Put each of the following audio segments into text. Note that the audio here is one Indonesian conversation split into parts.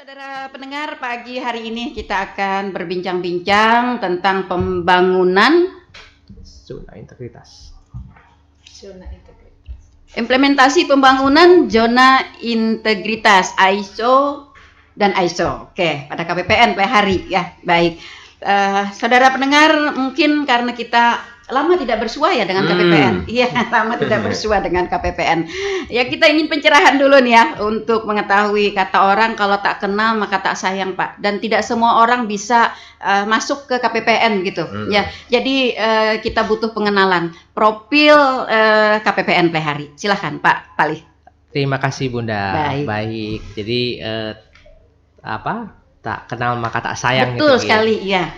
Saudara pendengar, pagi hari ini kita akan berbincang-bincang tentang pembangunan zona integritas. Implementasi pembangunan zona integritas ISO dan ISO. Oke, pada KPPN pada hari ya. Baik. Saudara pendengar, mungkin karena kita lama tidak bersua ya dengan KPPN. Iya, lama tidak bersua dengan KPPN. Ya, kita ingin pencerahan dulu nih ya untuk mengetahui kata orang kalau tak kenal maka tak sayang, Pak. Dan tidak semua orang bisa masuk ke KPPN gitu. Ya, jadi kita butuh pengenalan profil KPPN Plehari. Silahkan Pak Pali. Terima kasih Bunda. Baik. Jadi tak kenal maka tak sayang. Betul gitu, sekali, ya.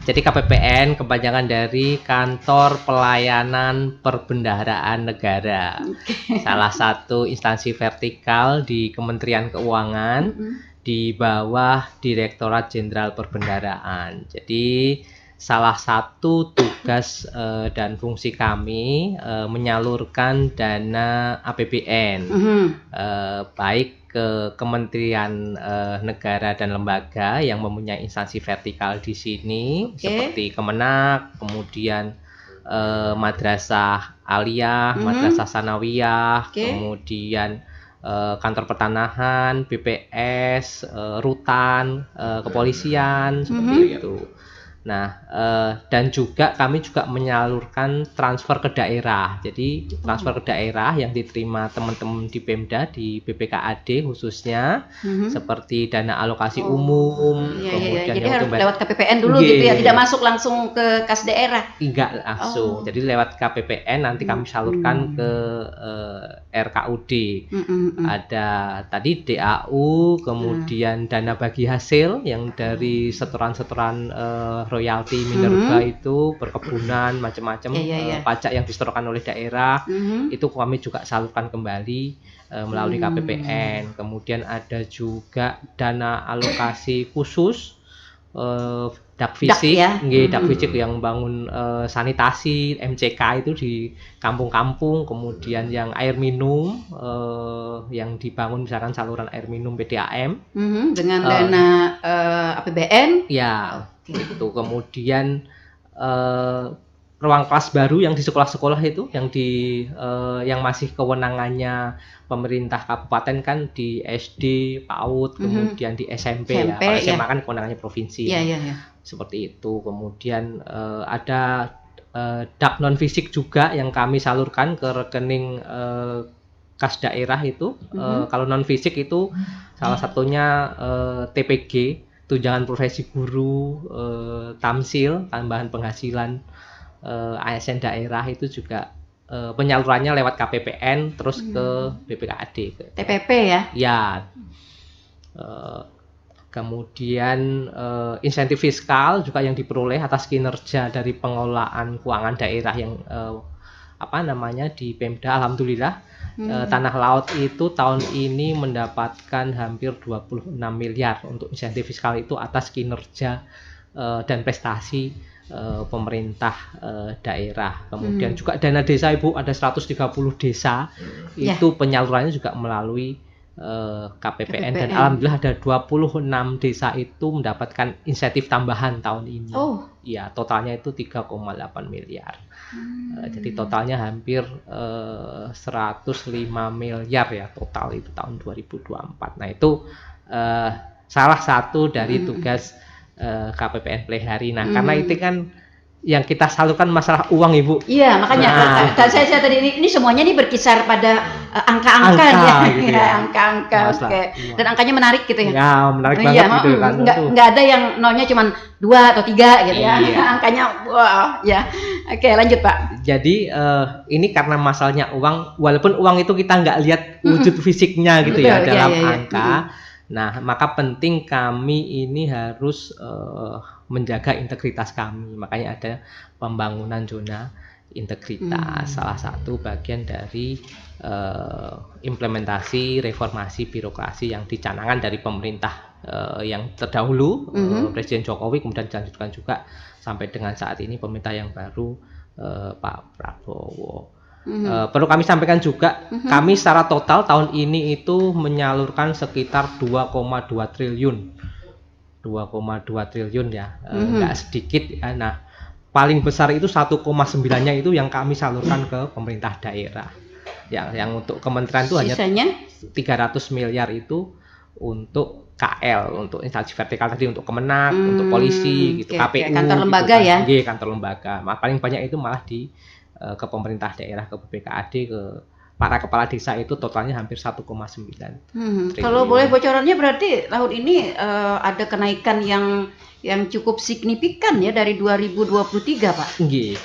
Jadi KPPN kepanjangan dari Kantor Pelayanan Perbendaharaan Negara. Salah satu instansi vertikal di Kementerian Keuangan di bawah Direktorat Jenderal Perbendaharaan. Jadi salah satu tugas dan fungsi kami menyalurkan dana APBN baik ke kementerian negara dan lembaga yang mempunyai instansi vertikal di sini, seperti Kemenak, kemudian Madrasah Aliyah, Madrasah Sanawiyah, kemudian Kantor Pertanahan, BPS, Rutan, Kepolisian, seperti itu. Nah, dan juga kami juga menyalurkan transfer ke daerah. Jadi transfer ke daerah yang diterima teman-teman di Pemda, di BPKAD khususnya, seperti dana alokasi umum, kemudian jadi harus lewat KPPN dulu gitu ya, tidak masuk langsung ke kas daerah. Enggak langsung. Jadi lewat KPPN nanti kami salurkan ke RKUD. Ada tadi DAU, kemudian dana bagi hasil yang dari setoran-setoran royalti minerba itu, perkebunan, macam-macam, pajak yang disetorkan oleh daerah, itu kami juga salurkan kembali melalui KPPN. Kemudian ada juga dana alokasi khusus Dakfisik, Dakfisik yang bangun sanitasi MCK itu di kampung-kampung, kemudian yang air minum yang dibangun misalkan saluran air minum PDAM dengan dana APBN. Ya, itu kemudian ruang kelas baru yang di sekolah-sekolah itu yang masih kewenangannya pemerintah kabupaten kan di SD, PAUD, kemudian di SMP ya. Kalau SMA kan kewenangannya provinsi. Seperti itu. Kemudian ada dak non fisik juga yang kami salurkan ke rekening kas daerah itu. Kalau non fisik itu salah satunya TPG, tunjangan profesi guru, tamsil, tambahan penghasilan ASN daerah itu juga penyalurannya lewat KPPN terus ke BPKAD. TPP ya? Ya. Kemudian insentif fiskal juga yang diperoleh atas kinerja dari pengelolaan keuangan daerah yang di Pemda. Alhamdulillah Tanah Laut itu tahun ini mendapatkan hampir 26 miliar untuk insentif fiskal itu atas kinerja dan prestasi pemerintah daerah. Kemudian juga dana desa Ibu, ada 130 desa itu penyalurannya juga melalui KPPN dan alhamdulillah ada 26 desa itu mendapatkan insentif tambahan tahun ini. Ya, totalnya itu 3,8 miliar. Jadi totalnya hampir 105 miliar ya total itu tahun 2024. Nah, itu salah satu dari tugas KPPN Plehari. Nah, karena itu kan yang kita salurkan masalah uang Ibu. Iya, makanya saya tadi ini semuanya nih berkisar pada angka-angka gitu ya. Angka-angka. Oke. Dan angkanya menarik gitu ya. Ya, menarik banget gitu kan. Enggak ada yang nolnya cuma 2 atau 3 gitu ya. Angkanya wah, ya. Oke, lanjut Pak. Jadi ini karena masalahnya uang, walaupun uang itu kita nggak lihat wujud fisiknya gitu ya dalam angka. Nah, maka penting kami ini harus menjaga integritas kami. Makanya ada pembangunan zona integritas. Salah satu bagian dari implementasi reformasi birokrasi yang dicanangkan dari pemerintah yang terdahulu, Presiden Jokowi, kemudian dilanjutkan juga sampai dengan saat ini pemerintah yang baru, Pak Prabowo. Perlu kami sampaikan juga, kami secara total tahun ini itu menyalurkan sekitar 2,2 triliun. 2,2 triliun ya, nggak sedikit ya. Nah, paling besar itu 1,9-nya itu yang kami salurkan ke pemerintah daerah. Yang untuk kementerian itu Sisanya? hanya 300 miliar itu untuk KL, untuk instansi vertikal tadi, untuk Kemenak, untuk polisi gitu, KPU, kantor gitu lembaga kan. ya. Iya, kantor lembaga. Paling banyak itu malah di ke pemerintah daerah, ke BPKAD, ke para kepala desa itu totalnya hampir 1,9 triliun. Kalau boleh bocorannya berarti tahun ini ada kenaikan yang cukup signifikan ya dari 2023, Pak. Nggih.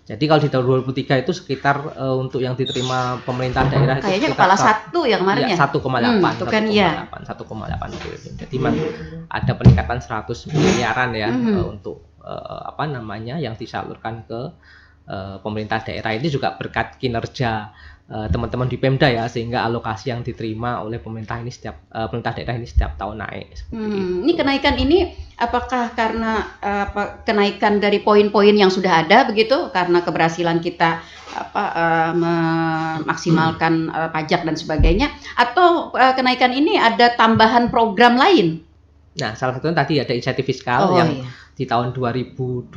Jadi kalau di tahun 2023 itu sekitar untuk yang diterima pemerintah daerah itu Kayaknya sekitar kepala satu ya kemarin ya. 1,8 Itu kan ya. 1,8 triliun. Jadi ada peningkatan 100 miliaran ya untuk apa namanya yang disalurkan ke pemerintah daerah. Ini juga berkat kinerja teman-teman di Pemda ya, sehingga alokasi yang diterima oleh pemerintah daerah ini setiap tahun naik. Ini kenaikan ini apakah karena kenaikan dari poin-poin yang sudah ada begitu, karena keberhasilan kita memaksimalkan pajak dan sebagainya, atau kenaikan ini ada tambahan program lain? Nah, salah satunya tadi ada insentif fiskal yang di tahun 2024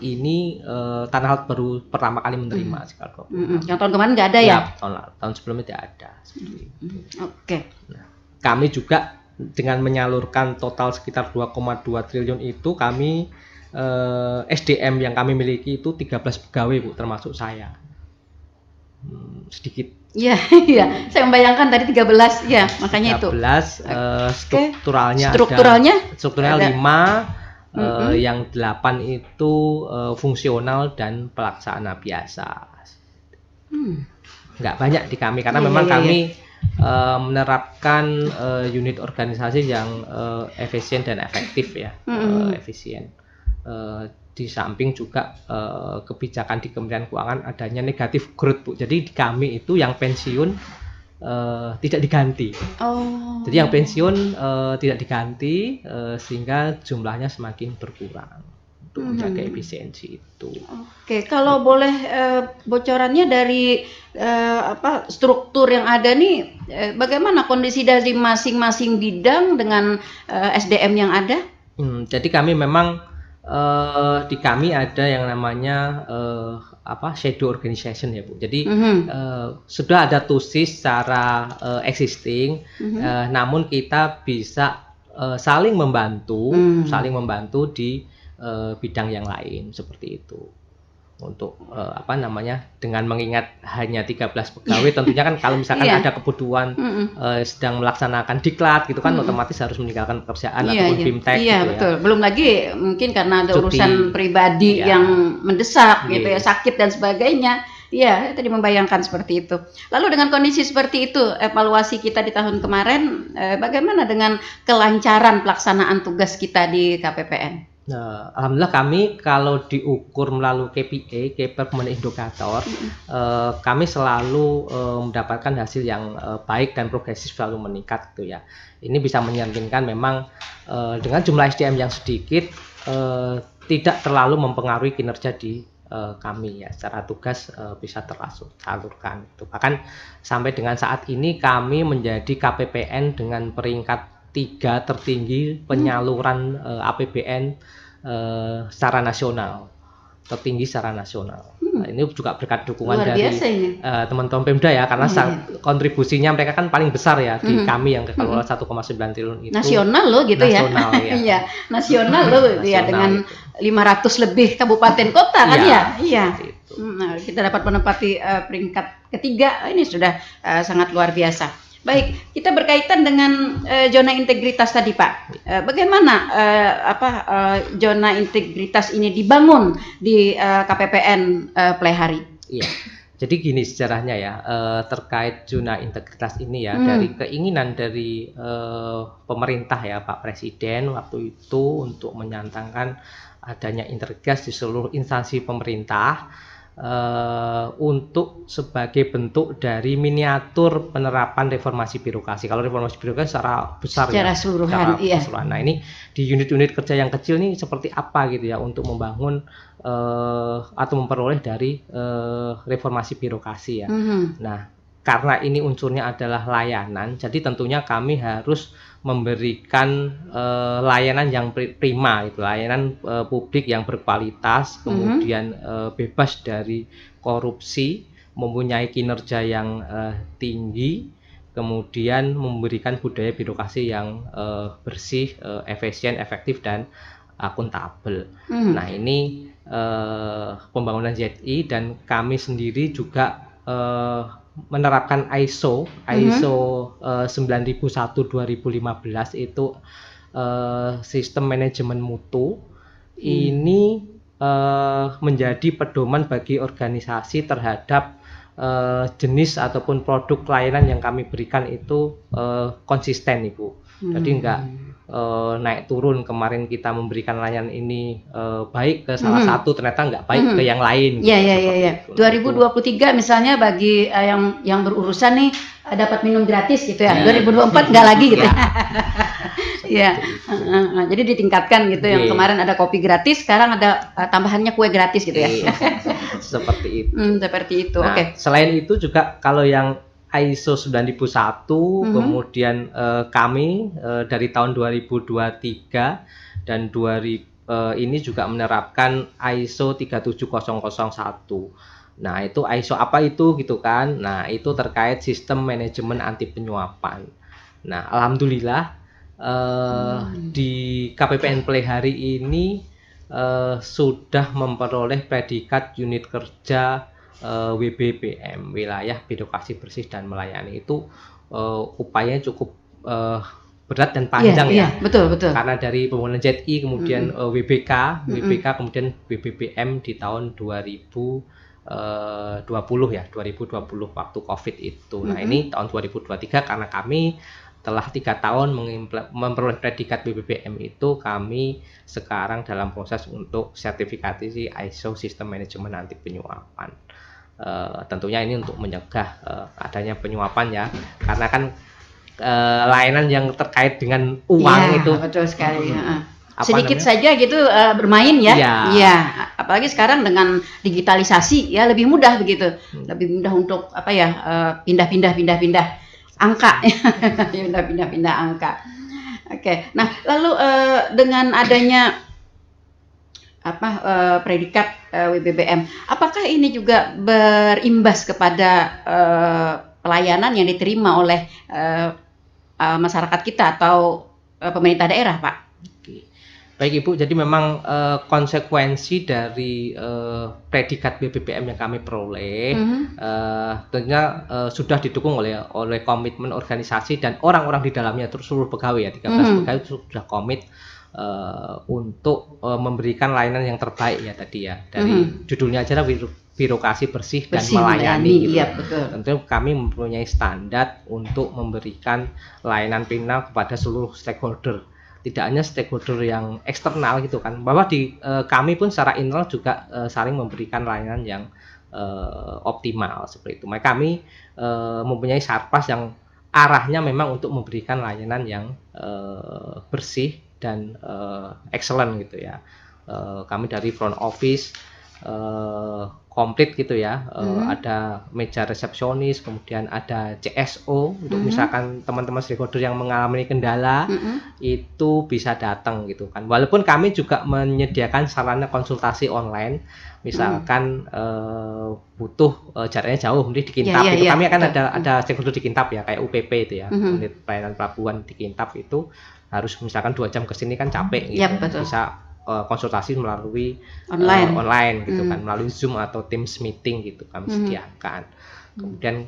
ini Tanah Laut baru pertama kali menerima sekitar 26. Yang tahun kemarin nggak ada ya? Tahun sebelumnya tidak ada. Oke. Nah, kami juga dengan menyalurkan total sekitar 2,2 triliun itu, kami SDM yang kami miliki itu 13 pegawai, Bu, termasuk saya. Sedikit. Iya, saya membayangkan tadi 13 ya, makanya 13, itu. Strukturalnya 5, yang 8 itu fungsional dan pelaksana biasa. Nggak banyak di kami karena memang kami menerapkan unit organisasi yang efisien dan efektif ya, efisien. Di samping juga kebijakan di Kementerian Keuangan adanya negatif growth, Bu. Jadi di kami itu yang pensiun tidak diganti. Jadi yang pensiun tidak diganti sehingga jumlahnya semakin berkurang untuk menjaga efisiensi itu. Oke, kalau boleh bocorannya dari struktur yang ada nih, bagaimana kondisi dari masing-masing bidang dengan SDM yang ada? Jadi kami memang di kami ada yang namanya shadow organization ya, Bu. Jadi sudah ada TUSIS secara existing, namun kita bisa saling membantu di bidang yang lain seperti itu. Untuk dengan mengingat hanya 13 pegawai, tentunya kan kalau misalkan ada kebutuhan sedang melaksanakan diklat gitu kan, otomatis harus meninggalkan pekerjaan ataupun BIMTEK gitu ya. Betul. Belum lagi mungkin karena ada urusan pribadi yang mendesak gitu ya, sakit dan sebagainya. Iya, tadi membayangkan seperti itu. Lalu dengan kondisi seperti itu, evaluasi kita di tahun kemarin, bagaimana dengan kelancaran pelaksanaan tugas kita di KPPN? Nah, alhamdulillah kami kalau diukur melalui KPI, Key Performance Indicator, kami selalu mendapatkan hasil yang baik dan progresif, selalu meningkat gitu ya. Ini bisa menyerminkan memang dengan jumlah SDM yang sedikit tidak terlalu mempengaruhi kinerja di kami ya, secara tugas bisa tersalurkan. Bahkan sampai dengan saat ini kami menjadi KPPN dengan peringkat 3 tertinggi penyaluran APBN secara nasional, tertinggi secara nasional. Nah, ini juga berkat dukungan dari teman-teman Pemda ya, karena kontribusinya mereka kan paling besar ya di kami yang kalau 1,9 triliun itu. Nasional loh gitu nasional, ya. Iya, nasional loh ya, dengan 500 lebih kabupaten kota kan ya. Iya. Nah, kita dapat menempati peringkat ketiga, ini sudah sangat luar biasa. Baik, kita berkaitan dengan zona integritas tadi, Pak. Bagaimana zona integritas ini dibangun di KPPN Plehari? Iya. Jadi gini sejarahnya ya, terkait zona integritas ini ya, dari keinginan dari pemerintah ya, Pak Presiden waktu itu untuk menyantangkan adanya integritas di seluruh instansi pemerintah, untuk sebagai bentuk dari miniatur penerapan reformasi birokrasi. Kalau reformasi birokrasi secara besar secara keseluruhan. Nah, ini di unit-unit kerja yang kecil nih seperti apa gitu ya, untuk membangun atau memperoleh dari reformasi birokrasi ya. Mhm. Nah, karena ini unsurnya adalah layanan, jadi tentunya kami harus memberikan layanan yang prima, itu layanan publik yang berkualitas, kemudian bebas dari korupsi, mempunyai kinerja yang tinggi, kemudian memberikan budaya birokrasi yang bersih, efisien, efektif, dan akuntabel. Nah, ini pembangunan ZI dan kami sendiri juga menerapkan ISO 9001/2015 itu sistem manajemen mutu. Ini menjadi pedoman bagi organisasi terhadap jenis ataupun produk layanan yang kami berikan itu konsisten, Ibu. Jadi enggak naik turun. Kemarin kita memberikan layanan ini baik ke salah satu, ternyata enggak baik ke yang lain. Iya, iya. 2023 misalnya bagi yang berurusan nih dapat minum gratis gitu ya. 2024 enggak lagi gitu. Iya. Jadi ditingkatkan gitu. Yang kemarin ada kopi gratis, sekarang ada tambahannya kue gratis gitu ya. Seperti itu. Seperti itu. Nah, Oke. Selain itu juga kalau yang ISO 9001, kemudian kami dari tahun 2023 dan 2000 ini juga menerapkan ISO 37001. Nah, itu ISO apa itu gitu kan? Nah, itu terkait sistem manajemen anti penyuapan. Nah, alhamdulillah di KPPN Play hari ini sudah memperoleh predikat unit kerja WBBM, wilayah birokrasi bersih dan melayani. Itu upayanya cukup berat dan panjang ya. Iya, betul. Karena dari pembangunan ZI, kemudian WBK, kemudian WBBM di tahun 2020 ya, 2020 waktu COVID itu. Nah, ini tahun 2023 karena kami telah 3 tahun memperoleh predikat BBBM itu, kami sekarang dalam proses untuk sertifikasi ISO sistem manajemen anti penyuapan. Tentunya ini untuk mencegah adanya penyuapan ya, karena kan layanan yang terkait dengan uang ya, itu betul sekali. Sedikit saja gitu bermain ya. Iya, apalagi sekarang dengan digitalisasi ya lebih mudah begitu. Lebih mudah untuk pindah-pindah angka. Pindah-pindah angka. Oke. Nah, lalu dengan adanya predikat WBBM, apakah ini juga berimbas kepada pelayanan yang diterima oleh masyarakat kita atau pemerintah daerah, Pak? Baik Ibu, jadi memang konsekuensi dari predikat BBBM yang kami peroleh tentunya sudah didukung oleh komitmen organisasi dan orang-orang di dalamnya, terus seluruh pegawai ya, 13 pegawai sudah komit untuk memberikan layanan yang terbaik ya tadi ya. Dari judulnya aja birokrasi bersih dan melayani gitu. Iya, betul. Tentu kami mempunyai standar untuk memberikan layanan final kepada seluruh stakeholder. Tidak hanya stakeholder yang eksternal gitu kan, bahwa di kami pun secara internal juga saling memberikan layanan yang optimal seperti itu. Maka kami mempunyai sarpas yang arahnya memang untuk memberikan layanan yang bersih dan excellent gitu ya. Kami dari front office komplit gitu ya, ada meja resepsionis, kemudian ada CSO untuk misalkan teman-teman stakeholder yang mengalami kendala itu bisa datang gitu kan. Walaupun kami juga menyediakan sarana konsultasi online, misalkan butuh jaraknya jauh, mungkin di Kintab itu kami akan ada stakeholder di Kintab ya, kayak UPP itu ya, unit pelayanan pelabuhan di Kintab itu harus misalkan 2 jam ke sini kan capek gitu, bisa konsultasi melalui online gitu kan, melalui Zoom atau Teams meeting gitu kami sediakan. Kemudian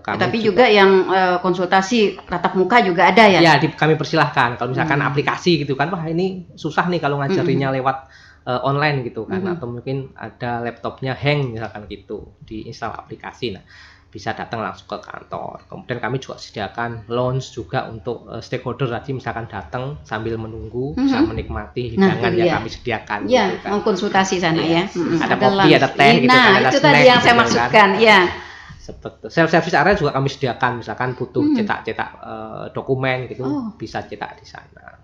kami tapi juga yang konsultasi tatap muka juga ada ya? Ya, kami persilahkan. Kalau misalkan aplikasi gitu kan, wah ini susah nih kalau ngajarinya lewat online gitu kan, atau mungkin ada laptopnya hang misalkan gitu, diinstal aplikasi. Nah, bisa datang langsung ke kantor. Kemudian kami juga sediakan lounge juga untuk stakeholder tadi misalkan datang sambil menunggu bisa menikmati hidangan yang kami sediakan. Iya, gitu kan. mau konsultasi sana ya. Ada kopi, ada teh gitu kan, ada itu snack, tadi yang saya gitu maksudkan, kan. ya. Seperti self-service area juga kami sediakan, misalkan butuh cetak dokumen gitu, bisa cetak di sana.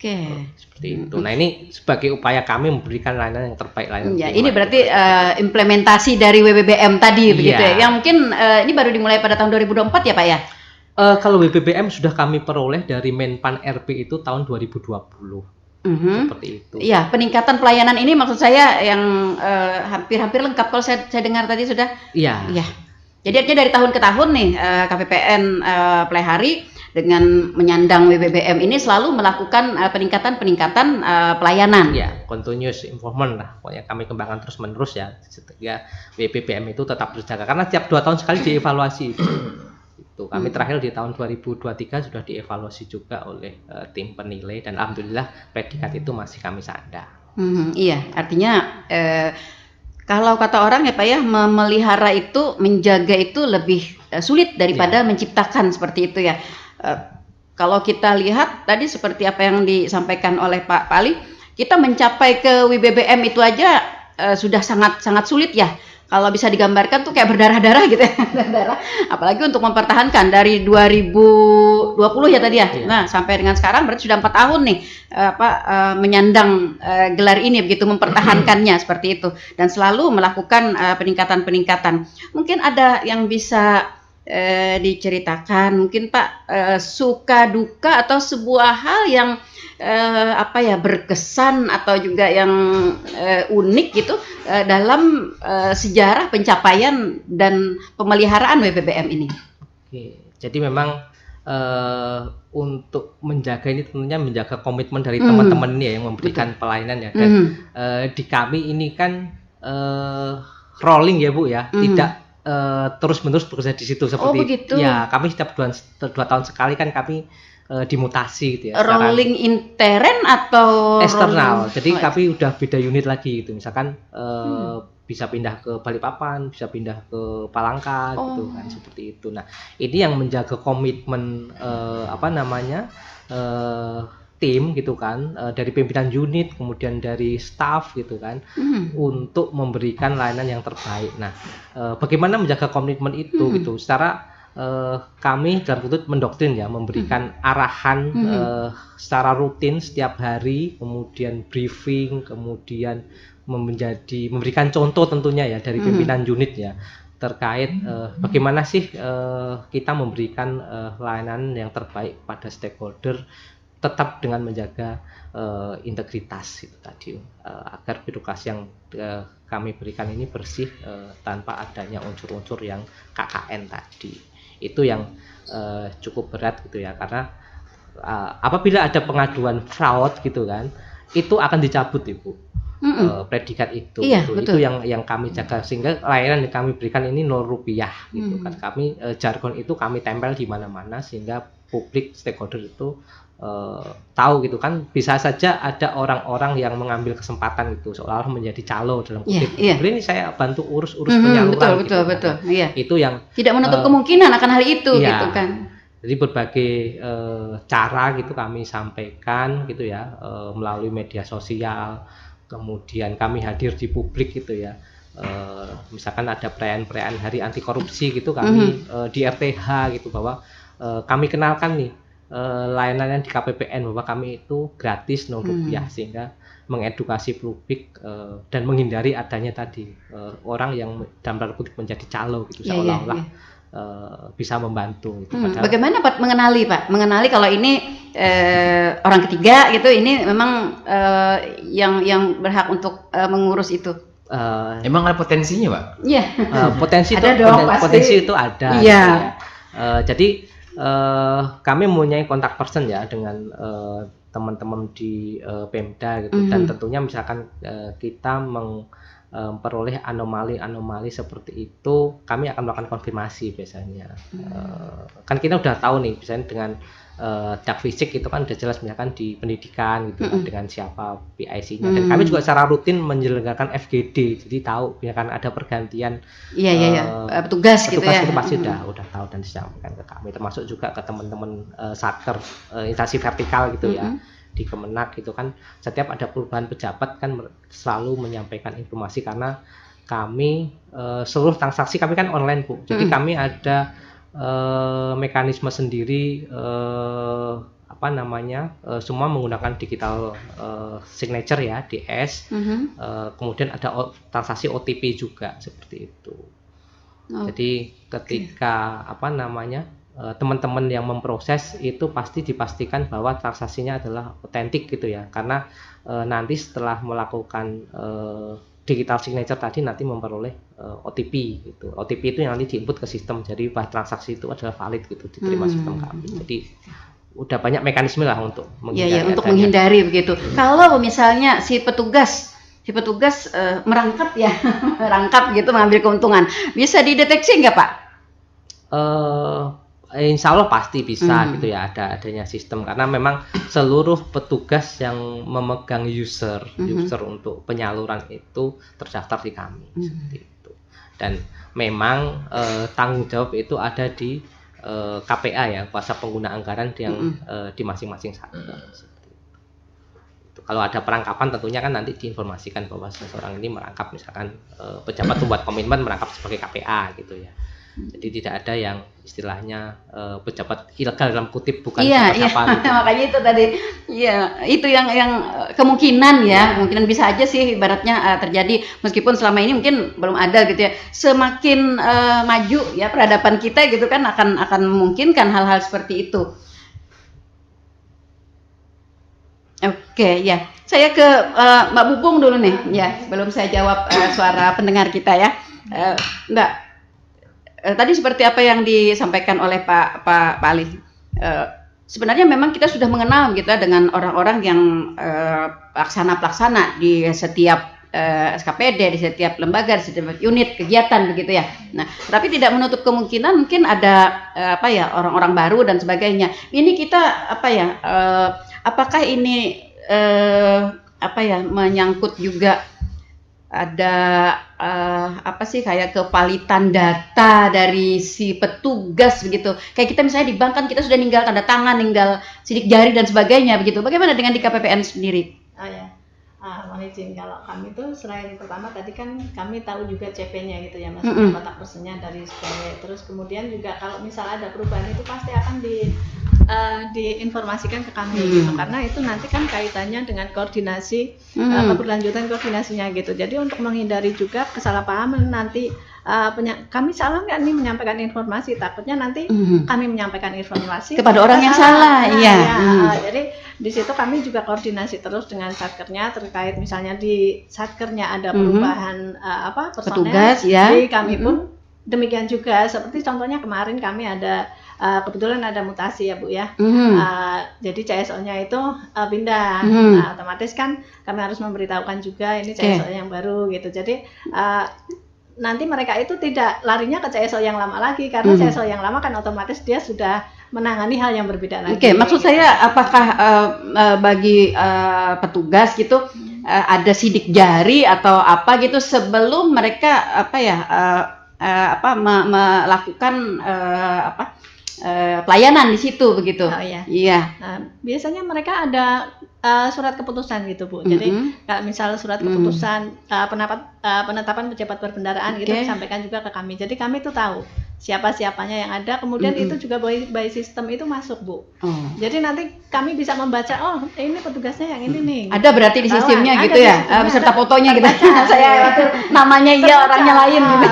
Oke. Seperti itu. Nah, ini sebagai upaya kami memberikan layanan yang terbaik, layanan Ya, prima ini itu berarti pada implementasi dari WBBM tadi Iya. begitu ya. Yang mungkin ini baru dimulai pada tahun 2024 ya, Pak ya? Kalau WBBM sudah kami peroleh dari Menpan RB itu tahun 2020. Seperti itu. Iya, peningkatan pelayanan ini maksud saya yang hampir-hampir lengkap kalau saya dengar tadi sudah. Iya. Iya. Jadi artinya dari tahun ke tahun nih KPPN Pelaihari dengan menyandang WBBM ini selalu melakukan peningkatan pelayanan. Ya, continuous improvement lah. Pokoknya kami kembangkan terus menerus ya. Sehingga WBBM itu tetap berjaga. Karena tiap 2 tahun sekali dievaluasi. Itu kami terakhir di tahun 2023 sudah dievaluasi juga oleh tim penilai dan alhamdulillah predikat itu masih kami sandang. Iya, artinya kalau kata orang ya Pak ya, memelihara itu, menjaga itu lebih sulit daripada menciptakan seperti itu ya. Kalau kita lihat tadi seperti apa yang disampaikan oleh Pak Ali, kita mencapai ke WBBM itu aja sudah sangat sulit ya. Kalau bisa digambarkan tuh kayak berdarah-darah gitu ya, berdarah. Apalagi untuk mempertahankan dari 2020 ya tadi ya. Nah, sampai dengan sekarang berarti sudah 4 tahun nih menyandang gelar ini begitu, mempertahankannya seperti itu dan selalu melakukan peningkatan-peningkatan. Mungkin ada yang bisa diceritakan mungkin Pak suka duka atau sebuah hal yang berkesan atau juga yang unik gitu dalam sejarah pencapaian dan pemeliharaan WBBM ini. Oke, jadi memang untuk menjaga ini tentunya menjaga komitmen dari teman-teman ini ya yang memberikan pelayanan ya. Dan di kami ini kan rolling ya Bu ya, tidak terus-menerus bekerja di situ seperti begitu. Ya, kami setiap 2 tahun sekali kan kami dimutasi gitu ya. Rolling intern atau eksternal. Jadi kami udah beda unit lagi gitu. Misalkan bisa pindah ke Balikpapan, bisa pindah ke Palangka gitu kan seperti itu. Nah, ini yang menjaga komitmen tim gitu kan dari pimpinan unit kemudian dari staff gitu kan untuk memberikan layanan yang terbaik. Nah, bagaimana menjaga komitmen itu gitu secara kami dalam kutip mendoktrin ya, memberikan arahan secara rutin setiap hari, kemudian briefing, kemudian memberikan contoh tentunya ya dari pimpinan unit ya terkait bagaimana sih kita memberikan layanan yang terbaik pada stakeholder tetap dengan menjaga integritas itu tadi agar birokrasi yang kami berikan ini bersih tanpa adanya unsur-unsur yang KKN tadi. Itu yang cukup berat gitu ya, karena apabila ada pengaduan fraud gitu kan, itu akan dicabut Ibu predikat itu. Iya, itu yang kami jaga sehingga layanan yang kami berikan ini Rp0 gitu kan. Kami jargon itu kami tempel di mana-mana sehingga publik stakeholder itu tahu gitu kan. Bisa saja ada orang-orang yang mengambil kesempatan itu seolah-olah menjadi calo dalam kutip. Ini saya bantu urus penyaluran betul. Iya. Itu yang tidak menutup kemungkinan akan hal itu gitu kan. Jadi berbagai cara gitu kami sampaikan gitu ya melalui media sosial, kemudian kami hadir di publik gitu ya. Misalkan ada perayaan Hari Anti Korupsi gitu kami di RTH gitu bahwa kami kenalkan nih layanan di KPPN bahwa kami itu gratis Rp0 sehingga mengedukasi publik dan menghindari adanya tadi orang yang dalam tanda kutip menjadi calo gitu seolah-olah bisa membantu gitu. Bagaimana Pak mengenali kalau ini orang ketiga gitu, ini memang yang berhak untuk mengurus itu? Emang ada potensinya Pak? Iya. Potensi itu ada. Iya. Gitu ya. Jadi kami mempunyai kontak person ya dengan teman-teman di Pemda gitu dan tentunya misalkan kita memperoleh anomali seperti itu kami akan melakukan konfirmasi biasanya. Kan kita udah tahu nih misalnya dengan dak fisik itu kan udah jelas misalkan di pendidikan gitu kan dengan siapa PIC-nya dan kami juga secara rutin menyelenggarakan FGD jadi tahu misalkan ada pergantian petugas gitu ya. Itu pasti udah tahu dan disampaikan ke kami termasuk juga ke teman-teman satker instansi vertikal gitu ya di Kemenak gitu kan setiap ada perubahan pejabat kan selalu menyampaikan informasi karena kami seluruh transaksi kami kan online Bu jadi kami ada mekanisme sendiri semua menggunakan digital signature ya, DS. Kemudian ada transaksi OTP juga seperti itu. Jadi ketika teman-teman yang memproses itu pasti dipastikan bahwa transaksinya adalah otentik gitu ya, karena nanti setelah melakukan digital signature tadi nanti memperoleh OTP gitu. OTP itu yang nanti diinput ke sistem, jadi bahwa transaksi itu adalah valid gitu, diterima sistem kami. Jadi udah banyak mekanisme lah untuk menghindari. Untuk menghindari begitu. Kalau misalnya si petugas merangkap ya, merangkap gitu mengambil keuntungan, bisa dideteksi nggak Pak? Insya Allah pasti bisa gitu ya, adanya sistem, karena memang seluruh petugas yang memegang user untuk penyaluran itu terdaftar di kami seperti itu. Dan memang tanggung jawab itu ada di KPA ya, kuasa pengguna anggaran yang di masing-masing satker. Kalau ada perangkapan tentunya kan nanti diinformasikan bahwa seseorang ini merangkap, misalkan pejabat membuat komitmen merangkap sebagai KPA gitu ya. Jadi tidak ada yang istilahnya pejabat ilegal dalam kutip, bukan siapa-siapa gitu. Makanya itu tadi, itu yang kemungkinan kemungkinan bisa aja sih ibaratnya terjadi, meskipun selama ini mungkin belum ada gitu ya. Semakin maju ya peradaban kita gitu kan akan memungkinkan hal-hal seperti itu. Oke, ya. Saya ke Mbak Bubung dulu nih, ya. Sebelum saya jawab suara pendengar kita ya. Mbak, tadi seperti apa yang disampaikan oleh Pak Ali. Sebenarnya memang kita sudah mengenal gitu dengan orang-orang yang pelaksana di setiap SKPD, di setiap lembaga, di setiap unit kegiatan begitu ya. Nah, tapi tidak menutup kemungkinan mungkin ada orang-orang baru dan sebagainya. Ini kita apakah ini menyangkut juga ada kayak kevalitan data dari si petugas begitu. Kayak kita misalnya di bank kan kita sudah ninggal tanda tangan, ninggal sidik jari dan sebagainya begitu. Bagaimana dengan di KPPN sendiri? Oh ya. Mohon izin, kalau kami tuh selain pertama tadi kan kami tahu juga CP-nya gitu ya, maksudnya kotak personnya dari SPW. Terus kemudian juga kalau misalnya ada perubahan itu pasti akan diinformasikan ke kami gitu, karena itu nanti kan kaitannya dengan koordinasi keberlanjutan koordinasinya gitu. Jadi untuk menghindari juga kesalahpahaman nanti kami salah nggak nih menyampaikan informasi, takutnya nanti kami menyampaikan informasi kepada orang yang salah. Jadi di situ kami juga koordinasi terus dengan satkernya terkait misalnya di satkernya ada perubahan personel, petugas ya. Jadi kami pun demikian juga, seperti contohnya kemarin kami ada kebetulan ada mutasi ya Bu ya. Jadi CSO-nya itu pindah. Nah, otomatis kan kami harus memberitahukan juga ini CSO yang baru gitu. Jadi nanti mereka itu tidak larinya ke CSO yang lama lagi, karena CSO yang lama kan otomatis dia sudah menangani hal yang berbeda lagi. Maksud saya apakah bagi petugas gitu ada sidik jari atau apa gitu sebelum mereka melakukan pelayanan di situ begitu? Iya. Nah, biasanya mereka ada surat keputusan gitu Bu. Jadi kalau misal surat keputusan penetapan pejabat berkendaraan itu disampaikan juga ke kami. Jadi kami tuh tahu siapa-siapanya yang ada. Kemudian itu juga by sistem itu masuk Bu. Jadi nanti kami bisa membaca, oh ini petugasnya yang ini nih. Ada berarti di sistemnya gitu ya, beserta fotonya gitu. Saya namanya orangnya lain gitu.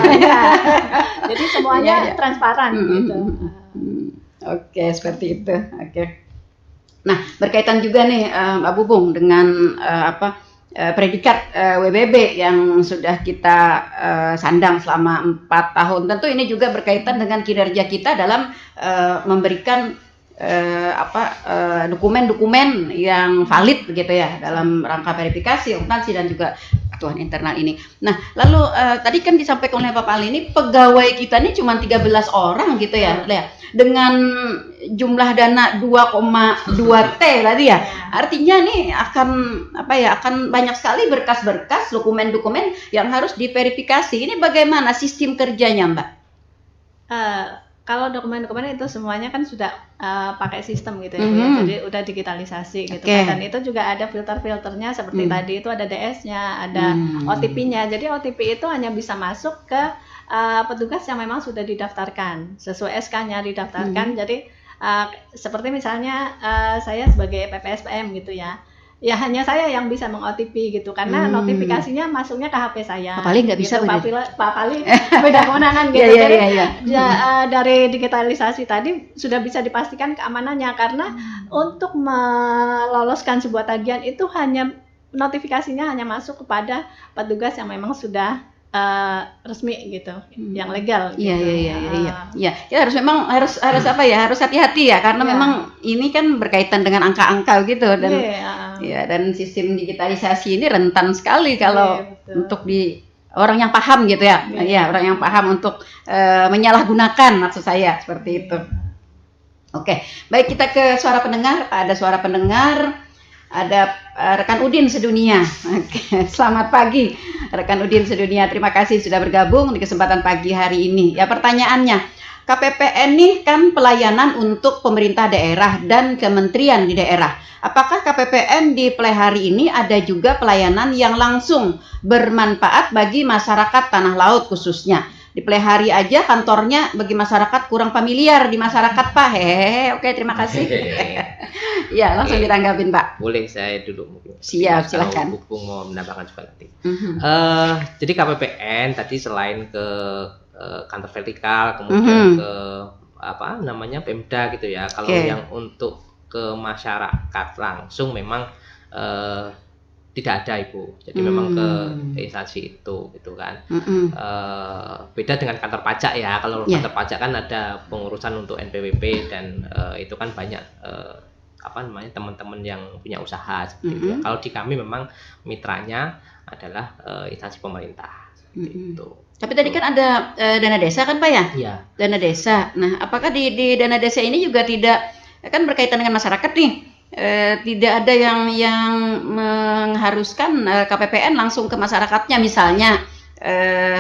Jadi semuanya transparan gitu. Oke, seperti itu. Oke. Nah, berkaitan juga nih Mbak Bubung dengan predikat WBB yang sudah kita sandang selama 4 tahun. Tentu ini juga berkaitan dengan kinerja kita dalam memberikan dokumen-dokumen yang valid begitu ya dalam rangka verifikasi, akuntansi dan juga kebutuhan internal ini. Nah, lalu tadi kan disampaikan oleh Pak Ali ini pegawai kita ini cuma 13 orang gitu ya. Dengan jumlah dana 2,2 T tadi ya. Artinya nih akan banyak sekali berkas-berkas, dokumen-dokumen yang harus diverifikasi. Ini bagaimana sistem kerjanya, Mbak? Kalau dokumen-dokumen itu semuanya kan sudah pakai sistem gitu ya, jadi udah digitalisasi gitu kan. Dan itu juga ada filter-filternya seperti tadi itu ada DS-nya, ada OTP-nya. Jadi OTP itu hanya bisa masuk ke petugas yang memang sudah didaftarkan, sesuai SK-nya didaftarkan. Jadi Seperti misalnya saya sebagai PPSPM gitu ya. Ya hanya saya yang bisa meng-OTP gitu karena notifikasinya masuknya ke HP saya. Pak Pali nggak bisa, gitu. Bu. Pak Pali beda kewenangan gitu. Iya, Jadi iya, iya. dari digitalisasi tadi sudah bisa dipastikan keamanannya karena untuk meloloskan sebuah tagihan itu hanya notifikasinya hanya masuk kepada petugas yang memang sudah resmi gitu, yang legal gitu. Iya. Ya harus apa ya? Harus hati-hati ya karena memang ini kan berkaitan dengan angka-angka gitu dan dan sistem digitalisasi ini rentan sekali kalau untuk di orang yang paham gitu ya. Iya, orang yang paham untuk menyalahgunakan maksud saya seperti itu. Oke, baik kita ke suara pendengar. Ada suara pendengar. Ada rekan Udin sedunia. Oke, selamat pagi rekan Udin sedunia. Terima kasih sudah bergabung di kesempatan pagi hari ini. Ya pertanyaannya, KPPN ini kan pelayanan untuk pemerintah daerah dan kementerian di daerah. Apakah KPPN di Pleh hari ini ada juga pelayanan yang langsung bermanfaat bagi masyarakat tanah laut khususnya? Di Pleh hari aja kantornya bagi masyarakat kurang familiar di masyarakat, Pak. Oke, terima kasih. Ya, langsung ditanggapin, Pak. Boleh saya dulu mungkin. Siap, silakan. Bupung mau menambahkan juga nanti. Jadi KPPN tadi selain ke kantor vertikal, kemudian ke Pemda gitu ya. Kalau yang untuk ke masyarakat langsung memang tidak ada, Ibu. Jadi memang ke instansi itu gitu kan. Beda dengan kantor pajak ya. Kalau kantor pajak kan ada pengurusan untuk NPWP dan itu kan banyak teman-teman yang punya usaha seperti itu. Kalau di kami memang mitranya adalah instansi pemerintah seperti itu. Tapi tadi kan ada dana desa kan, Pak ya? Iya. Dana desa. Nah, apakah di dana desa ini juga tidak kan berkaitan dengan masyarakat nih? Tidak ada yang mengharuskan KPPN langsung ke masyarakatnya, misalnya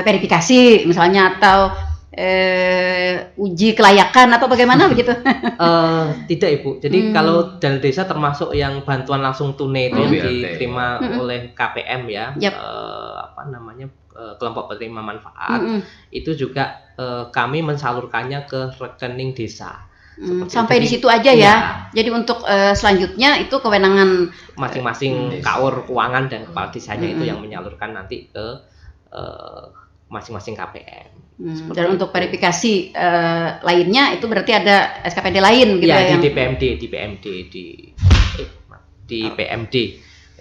verifikasi misalnya atau uji kelayakan atau bagaimana begitu? Tidak, Ibu. Jadi kalau dana desa termasuk yang bantuan langsung tunai itu yang diterima oleh KPM ya, kelompok penerima manfaat itu juga kami mensalurkannya ke rekening desa. Sampai di situ aja ya. Jadi untuk selanjutnya itu kewenangan masing-masing KUR keuangan dan kepala desanya itu yang menyalurkan nanti ke masing-masing KPM. Dan untuk verifikasi lainnya itu berarti ada SKPD lain gitu ya? Di PMD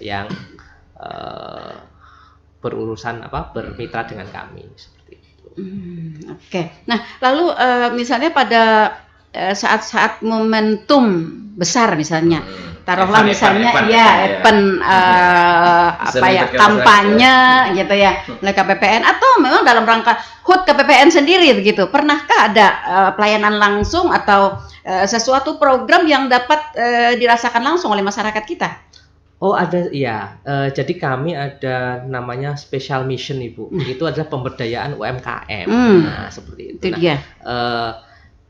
yang berurusan bermitra dengan kami seperti itu. Oke. Nah, lalu misalnya pada saat-saat momentum besar misalnya, taruhlah misalnya kampanye gitu ya oleh KPPN atau memang dalam rangka HUT KPPN sendiri begitu. Pernahkah ada pelayanan langsung atau sesuatu program yang dapat dirasakan langsung oleh masyarakat kita? Oh ada, ya. Jadi kami ada namanya special mission, Ibu. Itu adalah pemberdayaan UMKM. Nah seperti itu. Dia.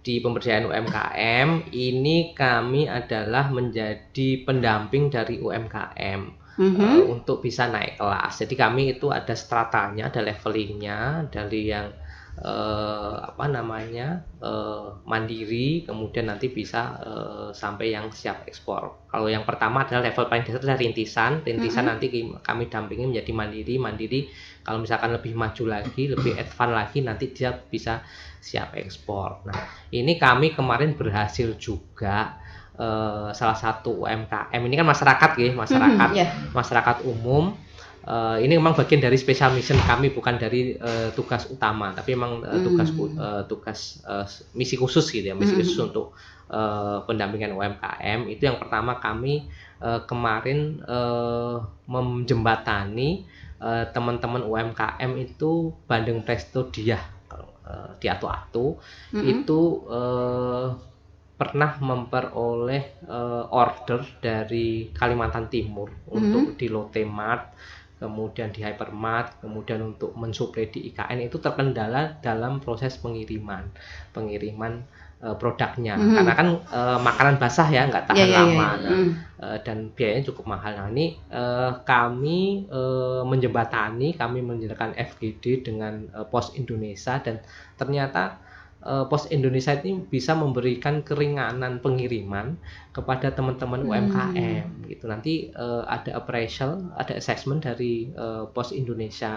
Di pemberdayaan UMKM ini kami adalah menjadi pendamping dari UMKM untuk bisa naik kelas. Jadi kami itu ada stratanya, ada levelingnya dari yang mandiri, kemudian nanti bisa sampai yang siap ekspor. Kalau yang pertama adalah level paling dasar adalah rintisan nanti kami dampingi menjadi mandiri. Kalau misalkan lebih maju lagi, lebih advance lagi, nanti dia bisa siap ekspor. Nah, ini kami kemarin berhasil juga salah satu UMKM ini kan masyarakat masyarakat umum. Ini memang bagian dari special mission kami, bukan dari tugas utama, tapi memang tugas misi khusus gitu ya, misi khusus untuk pendampingan UMKM. Itu yang pertama kami kemarin menjembatani teman-teman UMKM itu Bandeng Presto Diah di Atu-Atu itu pernah memperoleh order dari Kalimantan Timur untuk di Lotte Mart, kemudian di Hypermart, kemudian untuk mensuplai di IKN itu terkendala dalam proses pengiriman produknya, karena kan makanan basah ya nggak tahan lama. Dan biayanya cukup mahal. Nah ini kami menjembatani, kami menjalankan FGD dengan Pos Indonesia dan ternyata Pos Indonesia ini bisa memberikan keringanan pengiriman kepada teman-teman UMKM gitu. Nanti ada appraisal, ada assessment dari Pos Indonesia.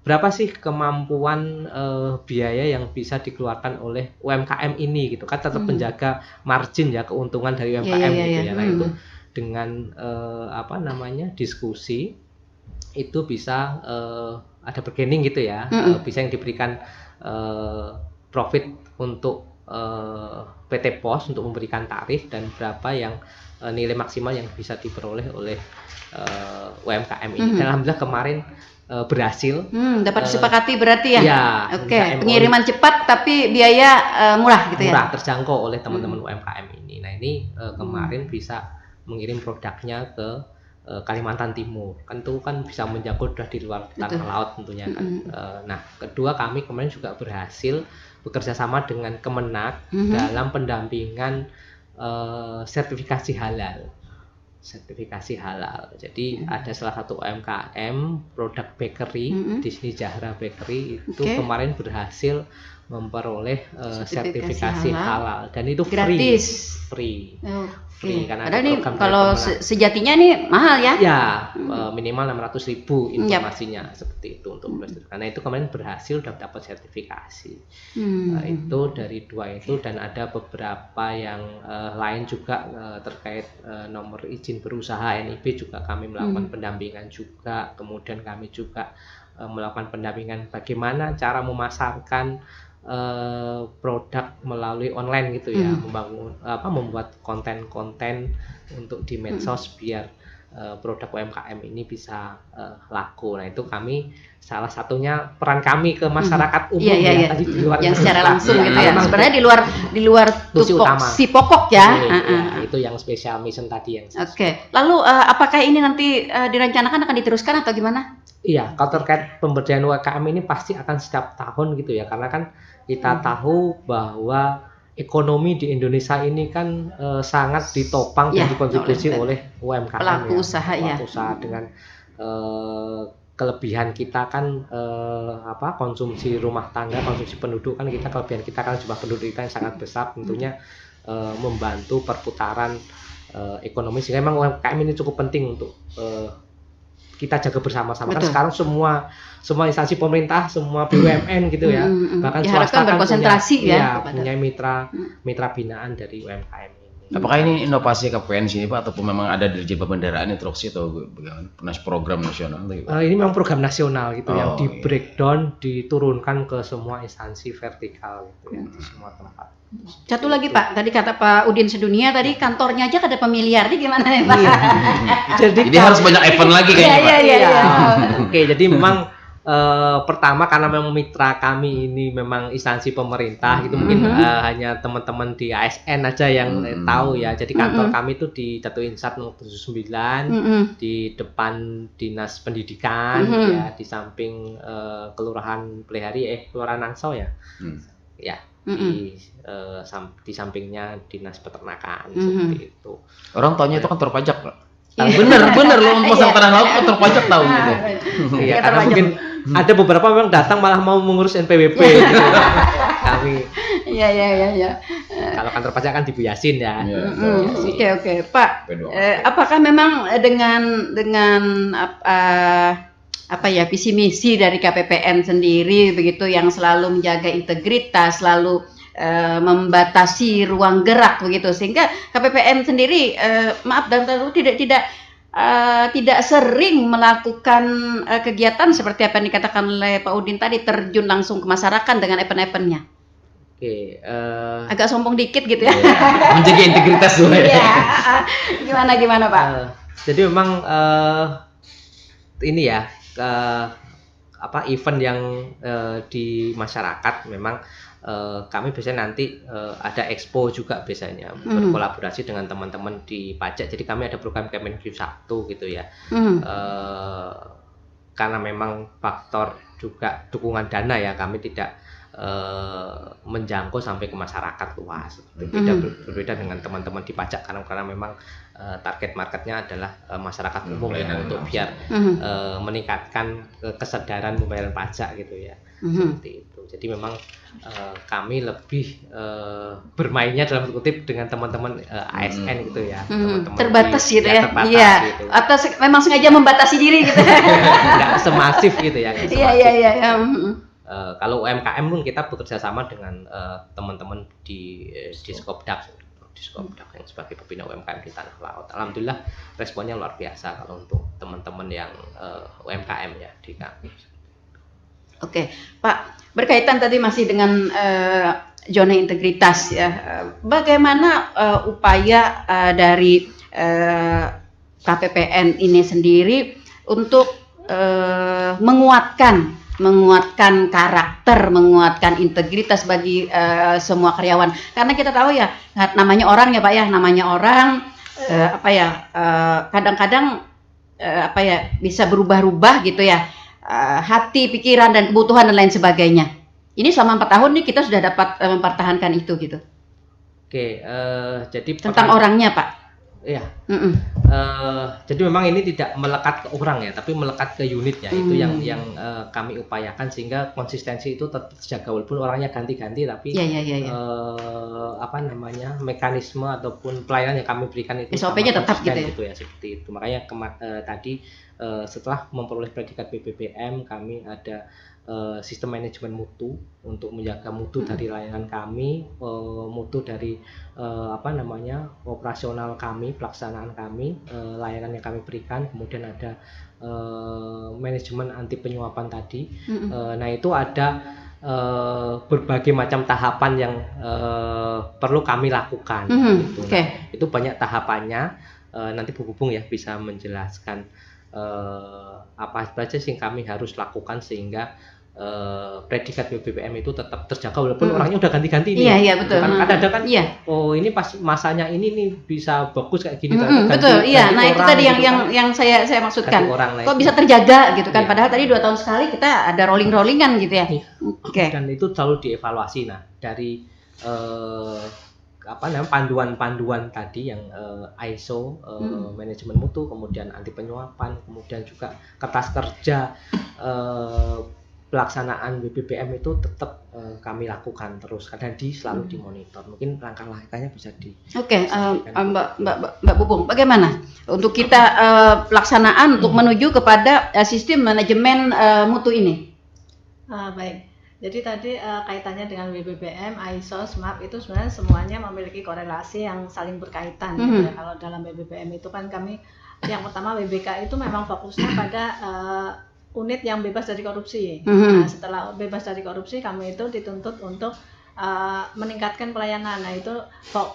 Berapa sih kemampuan biaya yang bisa dikeluarkan oleh UMKM ini gitu kan, tetap menjaga margin ya, keuntungan dari UMKM gitu ya. Nah itu dengan diskusi itu bisa ada bargaining gitu ya, bisa yang diberikan profit untuk PT Pos untuk memberikan tarif, dan berapa yang nilai maksimal yang bisa diperoleh oleh UMKM ini. Dan alhamdulillah kemarin berhasil dapat disepakati berarti ya. Ya, Oke, pengiriman cepat tapi biaya murah gitu ya. Murah, terjangkau oleh teman-teman UMKM ini. Nah ini kemarin bisa mengirim produknya ke Kalimantan Timur, kan itu kan bisa menjangkau sudah di luar tanah laut tentunya kan. Nah kedua, kami kemarin juga berhasil bekerja sama dengan Kemenak dalam pendampingan sertifikasi halal. Jadi ada salah satu UMKM produk bakery di sini, Jahra Bakery itu kemarin berhasil memperoleh sertifikasi halal, dan itu gratis. free. Karena ini kalau sejatinya ini mahal ya? Ya, minimal 600.000 informasinya seperti itu untuk karena itu kemarin berhasil dapat sertifikasi. Itu dari dua itu, dan ada beberapa yang lain juga terkait nomor izin berusaha NIB juga kami melakukan pendampingan juga. Kemudian kami juga melakukan pendampingan bagaimana cara memasarkan produk melalui online gitu ya, membuat konten-konten untuk di medsos biar produk UMKM ini bisa laku. Nah itu kami salah satunya peran kami ke masyarakat umum tadi di luar yang secara langsung gitu ya. Sebenarnya di luar tupoksi pokok ya. Itu yang special mission tadi yang. Oke. Lalu apakah ini nanti direncanakan akan diteruskan atau gimana? Iya, kalau terkait pemberdayaan UMKM ini pasti akan setiap tahun gitu ya, karena kan kita tahu bahwa ekonomi di Indonesia ini kan sangat ditopang dan dikontribusi oleh UMKM, pelaku usaha dengan kelebihan kita kan konsumsi rumah tangga, konsumsi penduduk kan kita, kelebihan kita kan jumlah penduduk kita yang sangat besar, tentunya membantu perputaran ekonomi, sehingga memang UMKM ini cukup penting untuk kita jaga bersama-sama. Kan sekarang semua instansi pemerintah, semua BUMN gitu ya, bahkan swasta kan berkonsentrasi punya mitra binaan dari UMKM ini. Apakah ini inovasi KPN sini Pak, ataupun memang ada Dirjen Pembendaraan Instruksi atau bagaimana? Program nasional? Ini memang program nasional gitu, yang di breakdown, diturunkan ke semua instansi vertikal gitu ya, di semua tempat. Satu lagi Pak, tadi kata Pak Udin Sedunia tadi kantornya aja ada pemiliar, ini gimana nih Pak? Jadi harus banyak event lagi kayaknya Pak. Iya. Oke, jadi memang pertama karena memang mitra kami ini memang instansi pemerintah, itu mungkin hanya teman-teman di ASN aja yang tahu ya. Jadi kantor kami itu di Datu Insat nomor 79 di depan Dinas Pendidikan ya, di samping Kelurahan Plehari Kelurahan Angsau ya. Ya. Di sampingnya Dinas Peternakan seperti itu. Orang taunya itu kantor pajak Pak. Bener loh, pasang tanah laut kantor pajak tahu gitu. Iya, karena mungkin ada beberapa memang datang malah mau mengurus NPWP gitu. Kami. Iya. Kalau kantor pajak kan di Bu Yasin ya. Oke, Pak. Apakah memang dengan visi misi dari KPPN sendiri begitu, yang selalu menjaga integritas, selalu membatasi ruang gerak begitu, sehingga KPPN sendiri tidak sering melakukan kegiatan seperti apa yang dikatakan oleh Pak Udin tadi, terjun langsung ke masyarakat dengan event-eventnya. Oke, agak sombong dikit gitu ya. Menjaga integritas dulu ya. Gimana Pak? Jadi memang ini ya, event yang di masyarakat memang kami biasanya nanti ada expo juga biasanya, berkolaborasi dengan teman-teman di pajak. Jadi kami ada program Kemenq 1 gitu ya. Karena memang faktor juga dukungan dana ya, kami tidak menjangkau sampai ke masyarakat luas. Berbeda dengan teman-teman di pajak karena memang target marketnya adalah masyarakat umum ya, untuk biar meningkatkan kesadaran pembayaran pajak gitu ya. Seperti itu. Jadi memang kami lebih bermainnya dalam kutip dengan teman-teman ASN gitu ya. Teman-teman terbatas gitu ya. terbatas Iya. gitu. Atau memang sengaja membatasi diri gitu. Nggak semasif gitu ya. nggak Iya semasif. iya. Kalau UMKM pun kita bekerja sama dengan teman-teman di Diskopdak yang sebagai pembina UMKM di Tanah Laut. Alhamdulillah responnya luar biasa kalau untuk teman-teman yang UMKM ya di kami. Oke, Pak, berkaitan tadi masih dengan zona integritas ya. Bagaimana upaya dari KPPN ini sendiri untuk menguatkan karakter, menguatkan integritas bagi semua karyawan. Karena kita tahu ya, namanya orang ya Pak ya, namanya orang kadang-kadang bisa berubah-ubah gitu ya. Hati, pikiran, dan kebutuhan dan lain sebagainya. Ini selama 4 tahun nih kita sudah dapat mempertahankan itu gitu. Oke, jadi Tentang orangnya Pak. Iya. Jadi memang ini tidak melekat ke orang ya, tapi melekat ke unitnya. Itu yang kami upayakan sehingga konsistensi itu tetap terjaga walaupun orangnya ganti-ganti, tapi mekanisme ataupun pelayanan yang kami berikan itu SOP-nya tetap gitu ya. Gitu ya, seperti itu. Makanya tadi setelah memperoleh predikat BBPM, kami ada sistem manajemen mutu untuk menjaga mutu dari layanan kami, mutu dari operasional kami, pelaksanaan kami, layanan yang kami berikan. Kemudian ada manajemen anti penyuapan tadi. Nah itu ada berbagai macam tahapan yang perlu kami lakukan. Gitu. Okay. Itu banyak tahapannya. Nanti Bu Bubung ya bisa menjelaskan apa saja sih kami harus lakukan sehingga predikat BBPM itu tetap terjaga walaupun orangnya udah ganti-ganti nih. Iya betul. Kan ada kan. Iya. Oh ini pas masanya ini nih bisa bagus kayak gini. Betul. Iya. Nah itu tadi yang saya maksudkan. Kok bisa terjaga gitu kan? Iya. Padahal tadi 2 tahun sekali kita ada rollingan gitu ya. Iya. Oke. Dan itu selalu dievaluasi. Nah dari panduan-panduan tadi yang ISO, manajemen mutu, kemudian anti penyuapan, kemudian juga kertas kerja pelaksanaan BBPM itu tetap kami lakukan terus karena selalu dimonitor. Mungkin langkah-langkahnya bisa Oke, Mbak Bubung, bagaimana untuk kita pelaksanaan untuk menuju kepada sistem manajemen mutu ini? Baik. Jadi tadi kaitannya dengan BBPM, ISO, SMAP itu sebenarnya semuanya memiliki korelasi yang saling berkaitan. Gitu ya. Kalau dalam BBPM itu kan kami yang pertama BBK itu memang fokusnya pada unit yang bebas dari korupsi. Nah, setelah bebas dari korupsi kami itu dituntut untuk meningkatkan pelayanan. Nah itu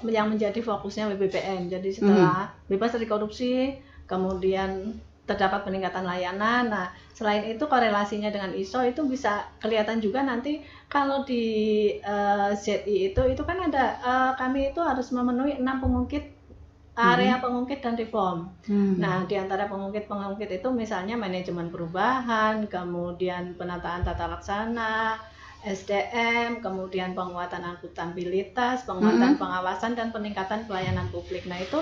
yang menjadi fokusnya BBPM. Jadi setelah bebas dari korupsi, kemudian terdapat peningkatan layanan. Nah, selain itu korelasinya dengan ISO itu bisa kelihatan juga nanti kalau di ZI itu kan ada kami itu harus memenuhi 6 pengungkit area pengungkit dan reform. Nah, di antara pengungkit itu misalnya manajemen perubahan, kemudian penataan tata laksana, SDM, kemudian penguatan akuntabilitas, penguatan pengawasan dan peningkatan pelayanan publik. Nah, itu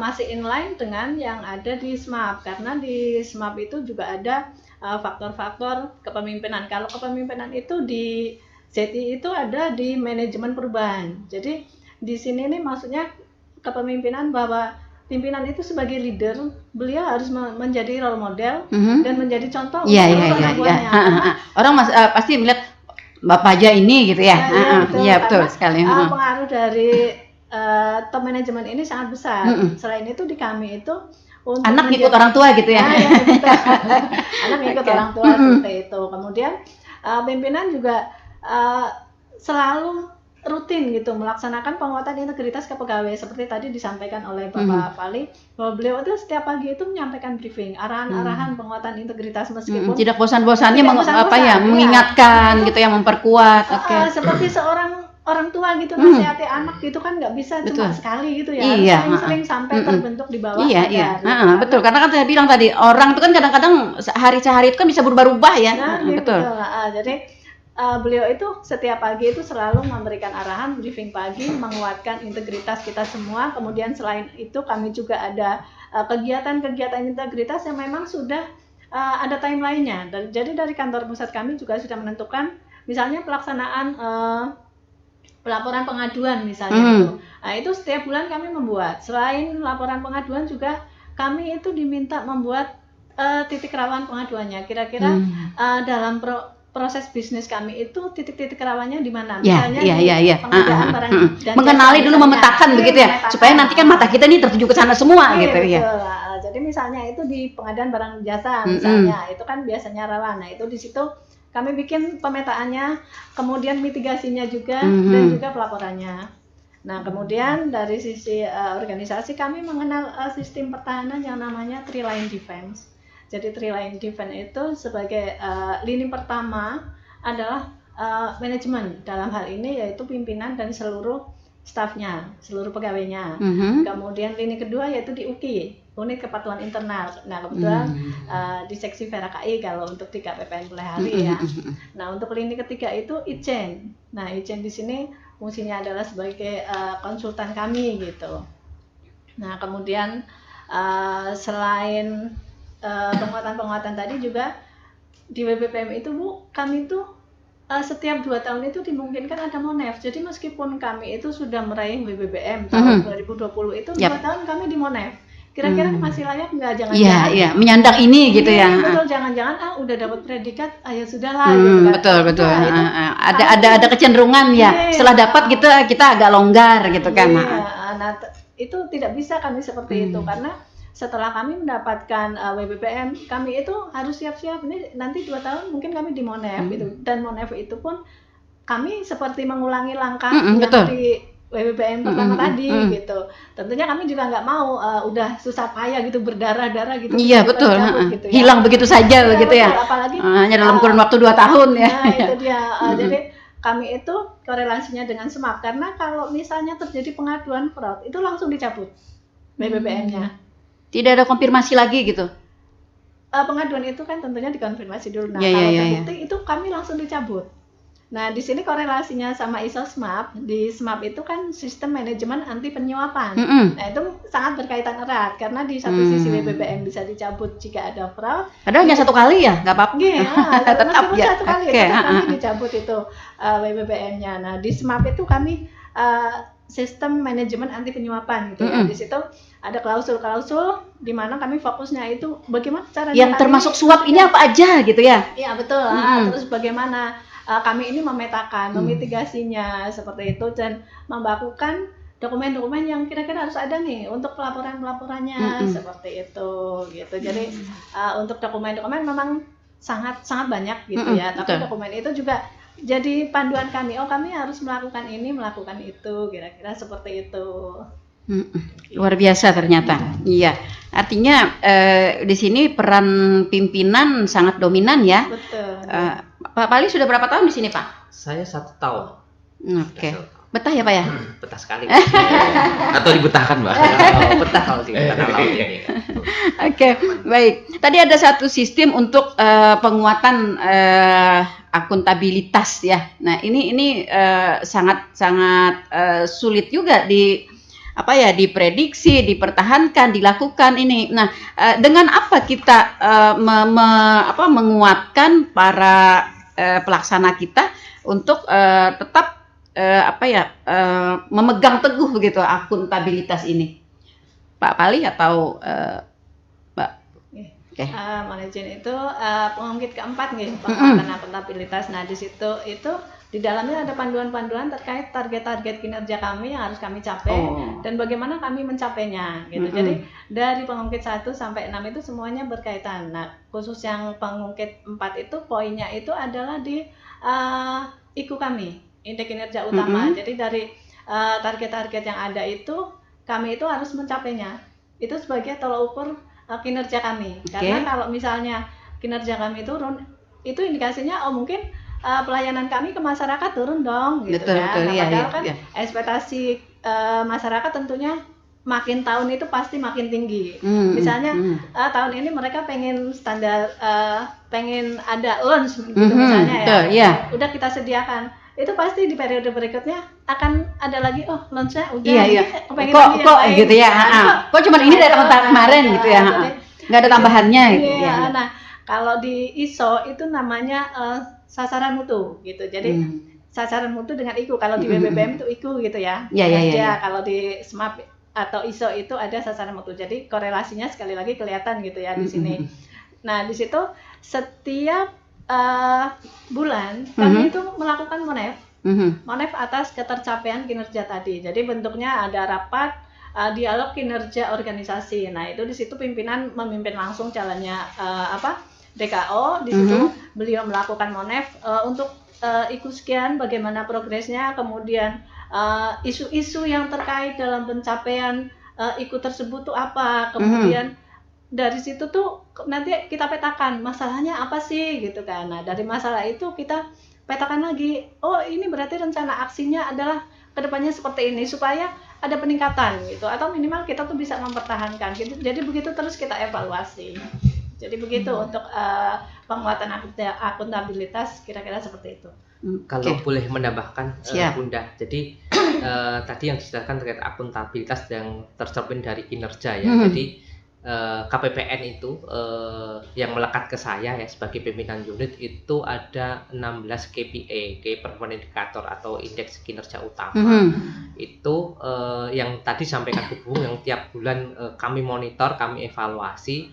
masih inline dengan yang ada di SMAP karena di SMAP itu juga ada faktor-faktor kepemimpinan. Kalau kepemimpinan itu di ZI itu ada di manajemen perubahan. Jadi di sini nih maksudnya kepemimpinan bahwa pimpinan itu sebagai leader, beliau harus menjadi role model dan menjadi contoh untuk anak-anaknya. Orang pasti melihat Bapak aja ini gitu ya. Iya betul sekali. Pengaruh dari top manajemen ini sangat besar. Selain itu di kami itu untuk anak ngikut orang tua gitu ya. Anak ngikut orang tua seperti itu. Kemudian pimpinan juga selalu rutin gitu melaksanakan penguatan integritas kepegawaian seperti tadi disampaikan oleh Bapak Pali bahwa beliau itu setiap pagi itu menyampaikan briefing arahan-arahan penguatan integritas meskipun tidak bosan-bosannya mengingatkan gitu ya, memperkuat. Seperti seorang orang tua gitu nasihati anak gitu kan nggak bisa cuma sekali gitu ya, harus sering sampai terbentuk di bawah sadar. Betul, karena kan saya bilang tadi orang itu kan kadang-kadang sehari itu kan bisa berubah-ubah ya. Betul. Jadi beliau itu setiap pagi itu selalu memberikan arahan, briefing pagi, menguatkan integritas kita semua. Kemudian selain itu kami juga ada kegiatan-kegiatan integritas yang memang sudah ada timeline-nya. Jadi dari kantor pusat kami juga sudah menentukan, misalnya pelaksanaan pelaporan pengaduan misalnya itu. Nah, itu setiap bulan kami membuat. Selain laporan pengaduan juga kami itu diminta membuat titik rawan pengaduannya. Kira-kira dalam proses bisnis kami itu titik-titik rawannya di mana? Misalnya di pengadaan barang dan mengenali jasa dulu, misalnya. memetakan begitu ya, supaya nanti kan mata kita nih tertuju ke sana semua gitu Betul. ya. Jadi misalnya itu di pengadaan barang jasa misalnya, itu kan biasanya rawan. Nah, itu di situ kami bikin pemetaannya, kemudian mitigasinya juga, dan juga pelaporannya. Nah, kemudian dari sisi organisasi kami mengenal sistem pertahanan yang namanya three line defense. Jadi three line defense itu sebagai lini pertama adalah manajemen, dalam hal ini yaitu pimpinan dan seluruh stafnya, seluruh pegawainya. Kemudian lini kedua yaitu di UKI, unit kepatuhan internal. Nah, kebetulan di seksi VRKI kalau untuk di KPPN Pelehari ya. Nah, untuk lini ketiga itu Ijen. Nah, Ijen di sini fungsinya adalah sebagai konsultan kami gitu. Nah, kemudian selain penguatan-penguatan tadi juga di WBPM itu Bu, kami tuh setiap 2 tahun itu dimungkinkan ada Monef. Jadi meskipun kami itu sudah meraih WBBM tahun 2020 itu 2 tahun kami di Monef. Kira-kira masih layak nggak? Jangan-jangan Iya, menyandang ini gitu ya. Betul, jangan-jangan udah dapat predikat, ya sudahlah gitu kan. Betul. Nah, Ada kecenderungan ya. Setelah dapat gitu kita agak longgar gitu kan. Nah, itu tidak bisa kami seperti itu, karena setelah kami mendapatkan WBPM, kami itu harus siap-siap. Ini nanti 2 tahun mungkin kami di Monef itu, dan Monef itu pun kami seperti mengulangi langkah yang di WBPM pertama tadi gitu. Tentunya kami juga nggak mau udah susah payah gitu, berdarah-darah gitu. Iya betul. Gitu, ya. Hilang begitu saja begitu ya. Apalagi hanya dalam kurun waktu 2 tahun ya. Nah, itu dia. Jadi kami itu korelasinya dengan SMAP, karena kalau misalnya terjadi pengaduan fraud itu langsung dicabut WBPM-nya. Tidak ada konfirmasi lagi gitu. Pengaduan itu kan tentunya dikonfirmasi dulu. Nah, kalau terbukti itu kami langsung dicabut. Nah, di sini korelasinya sama ISO SMAP. Di SMAP itu kan sistem manajemen anti penyuapan. Nah, itu sangat berkaitan erat, karena di satu sisi WBPM bisa dicabut jika ada fraud. Padahal hanya 1 kali ya, nggak apa-apa. Tetap ya. 1 kali kami dicabut itu WBPM-nya. Nah, di SMAP itu kami sistem manajemen anti penyuapan gitu ya. Di situ ada klausul-klausul di mana kami fokusnya itu bagaimana caranya yang termasuk suap ini apa aja gitu ya. Iya, betul. Terus bagaimana kami ini memetakan, memitigasinya seperti itu, dan membakukan dokumen-dokumen yang kira-kira harus ada nih untuk pelaporan-pelaporannya seperti itu gitu. Jadi untuk dokumen-dokumen memang sangat banyak gitu ya. Tapi dokumen itu juga jadi panduan kami. Oh, kami harus melakukan ini, melakukan itu, kira-kira seperti itu. Luar biasa ternyata. Iya. Artinya di sini peran pimpinan sangat dominan ya. Betul. Pak Pali sudah berapa tahun di sini, Pak? Saya 1 tahun. Oke. Betah ya, Pak ya? Betah sekali. Atau dibetahkan, Mbak? Betah kalau di tanah laut ini. Oke, baik. Tadi ada satu sistem untuk penguatan akuntabilitas ya. Nah, ini sangat sulit juga diprediksi, dipertahankan, dilakukan ini. Nah, dengan apa kita menguatkan para pelaksana kita untuk tetap memegang teguh begitu akuntabilitas ini, Pak Pali atau Mbak? Oke. Manajemen itu pengungkit keempat nih, penguatan akuntabilitas. Nah, di situ itu di dalamnya ada panduan-panduan terkait target-target kinerja kami yang harus kami capai dan bagaimana kami mencapainya gitu. Jadi dari pengungkit 1 sampai 6 itu semuanya berkaitan. Nah, khusus yang pengungkit 4 itu poinnya itu adalah di IKU kami, indeks kinerja utama. Jadi dari target-target yang ada itu kami itu harus mencapainya. Itu sebagai tolak ukur kinerja kami. Karena kalau misalnya kinerja kami turun, itu indikasinya mungkin pelayanan kami ke masyarakat turun dong gitu. Betul, kan. Nah, padahal kan ekspektasi masyarakat tentunya makin tahun itu pasti makin tinggi. Misalnya tahun ini mereka pengen standar, pengen ada launch gitu misalnya ya. Udah kita sediakan. Itu pasti di periode berikutnya akan ada lagi, oh launch-nya udah. Pengen kok gitu ya. Kok cuma ini dari tahun kemarin gitu ya. Nggak ada tambahannya gitu ya. Nah, kalau di ISO itu namanya sasaran mutu gitu. Jadi sasaran mutu dengan IKU. Kalau di BBPM itu IKU gitu ya. Kalau di SMAP atau ISO itu ada sasaran mutu. Jadi korelasinya sekali lagi kelihatan gitu ya di sini. Nah, di situ setiap bulan kami itu melakukan monef atas ketercapaian kinerja tadi. Jadi bentuknya ada rapat dialog kinerja organisasi. Nah, itu di situ pimpinan memimpin langsung calonnya DKO. Di situ beliau melakukan monef untuk ikut sekian bagaimana progresnya, kemudian isu-isu yang terkait dalam pencapaian ikut tersebut tuh apa, kemudian dari situ tuh nanti kita petakan masalahnya apa sih gitu kan. Nah, dari masalah itu kita petakan lagi, oh ini berarti rencana aksinya adalah kedepannya seperti ini supaya ada peningkatan gitu, atau minimal kita tuh bisa mempertahankan gitu. Jadi begitu terus kita evaluasi. Jadi begitu untuk penguatan akuntabilitas, kira-kira seperti itu. Kalau boleh menambahkan, Bunda, jadi tadi yang dijelaskan terkait akuntabilitas yang tercermin dari kinerja ya. Jadi KPPN itu yang melekat ke saya ya sebagai pimpinan unit itu ada 16 KPI, Key Performance Indicator atau indeks kinerja utama. Itu yang tadi sampaikan Bu Bung, yang tiap bulan kami monitor, kami evaluasi.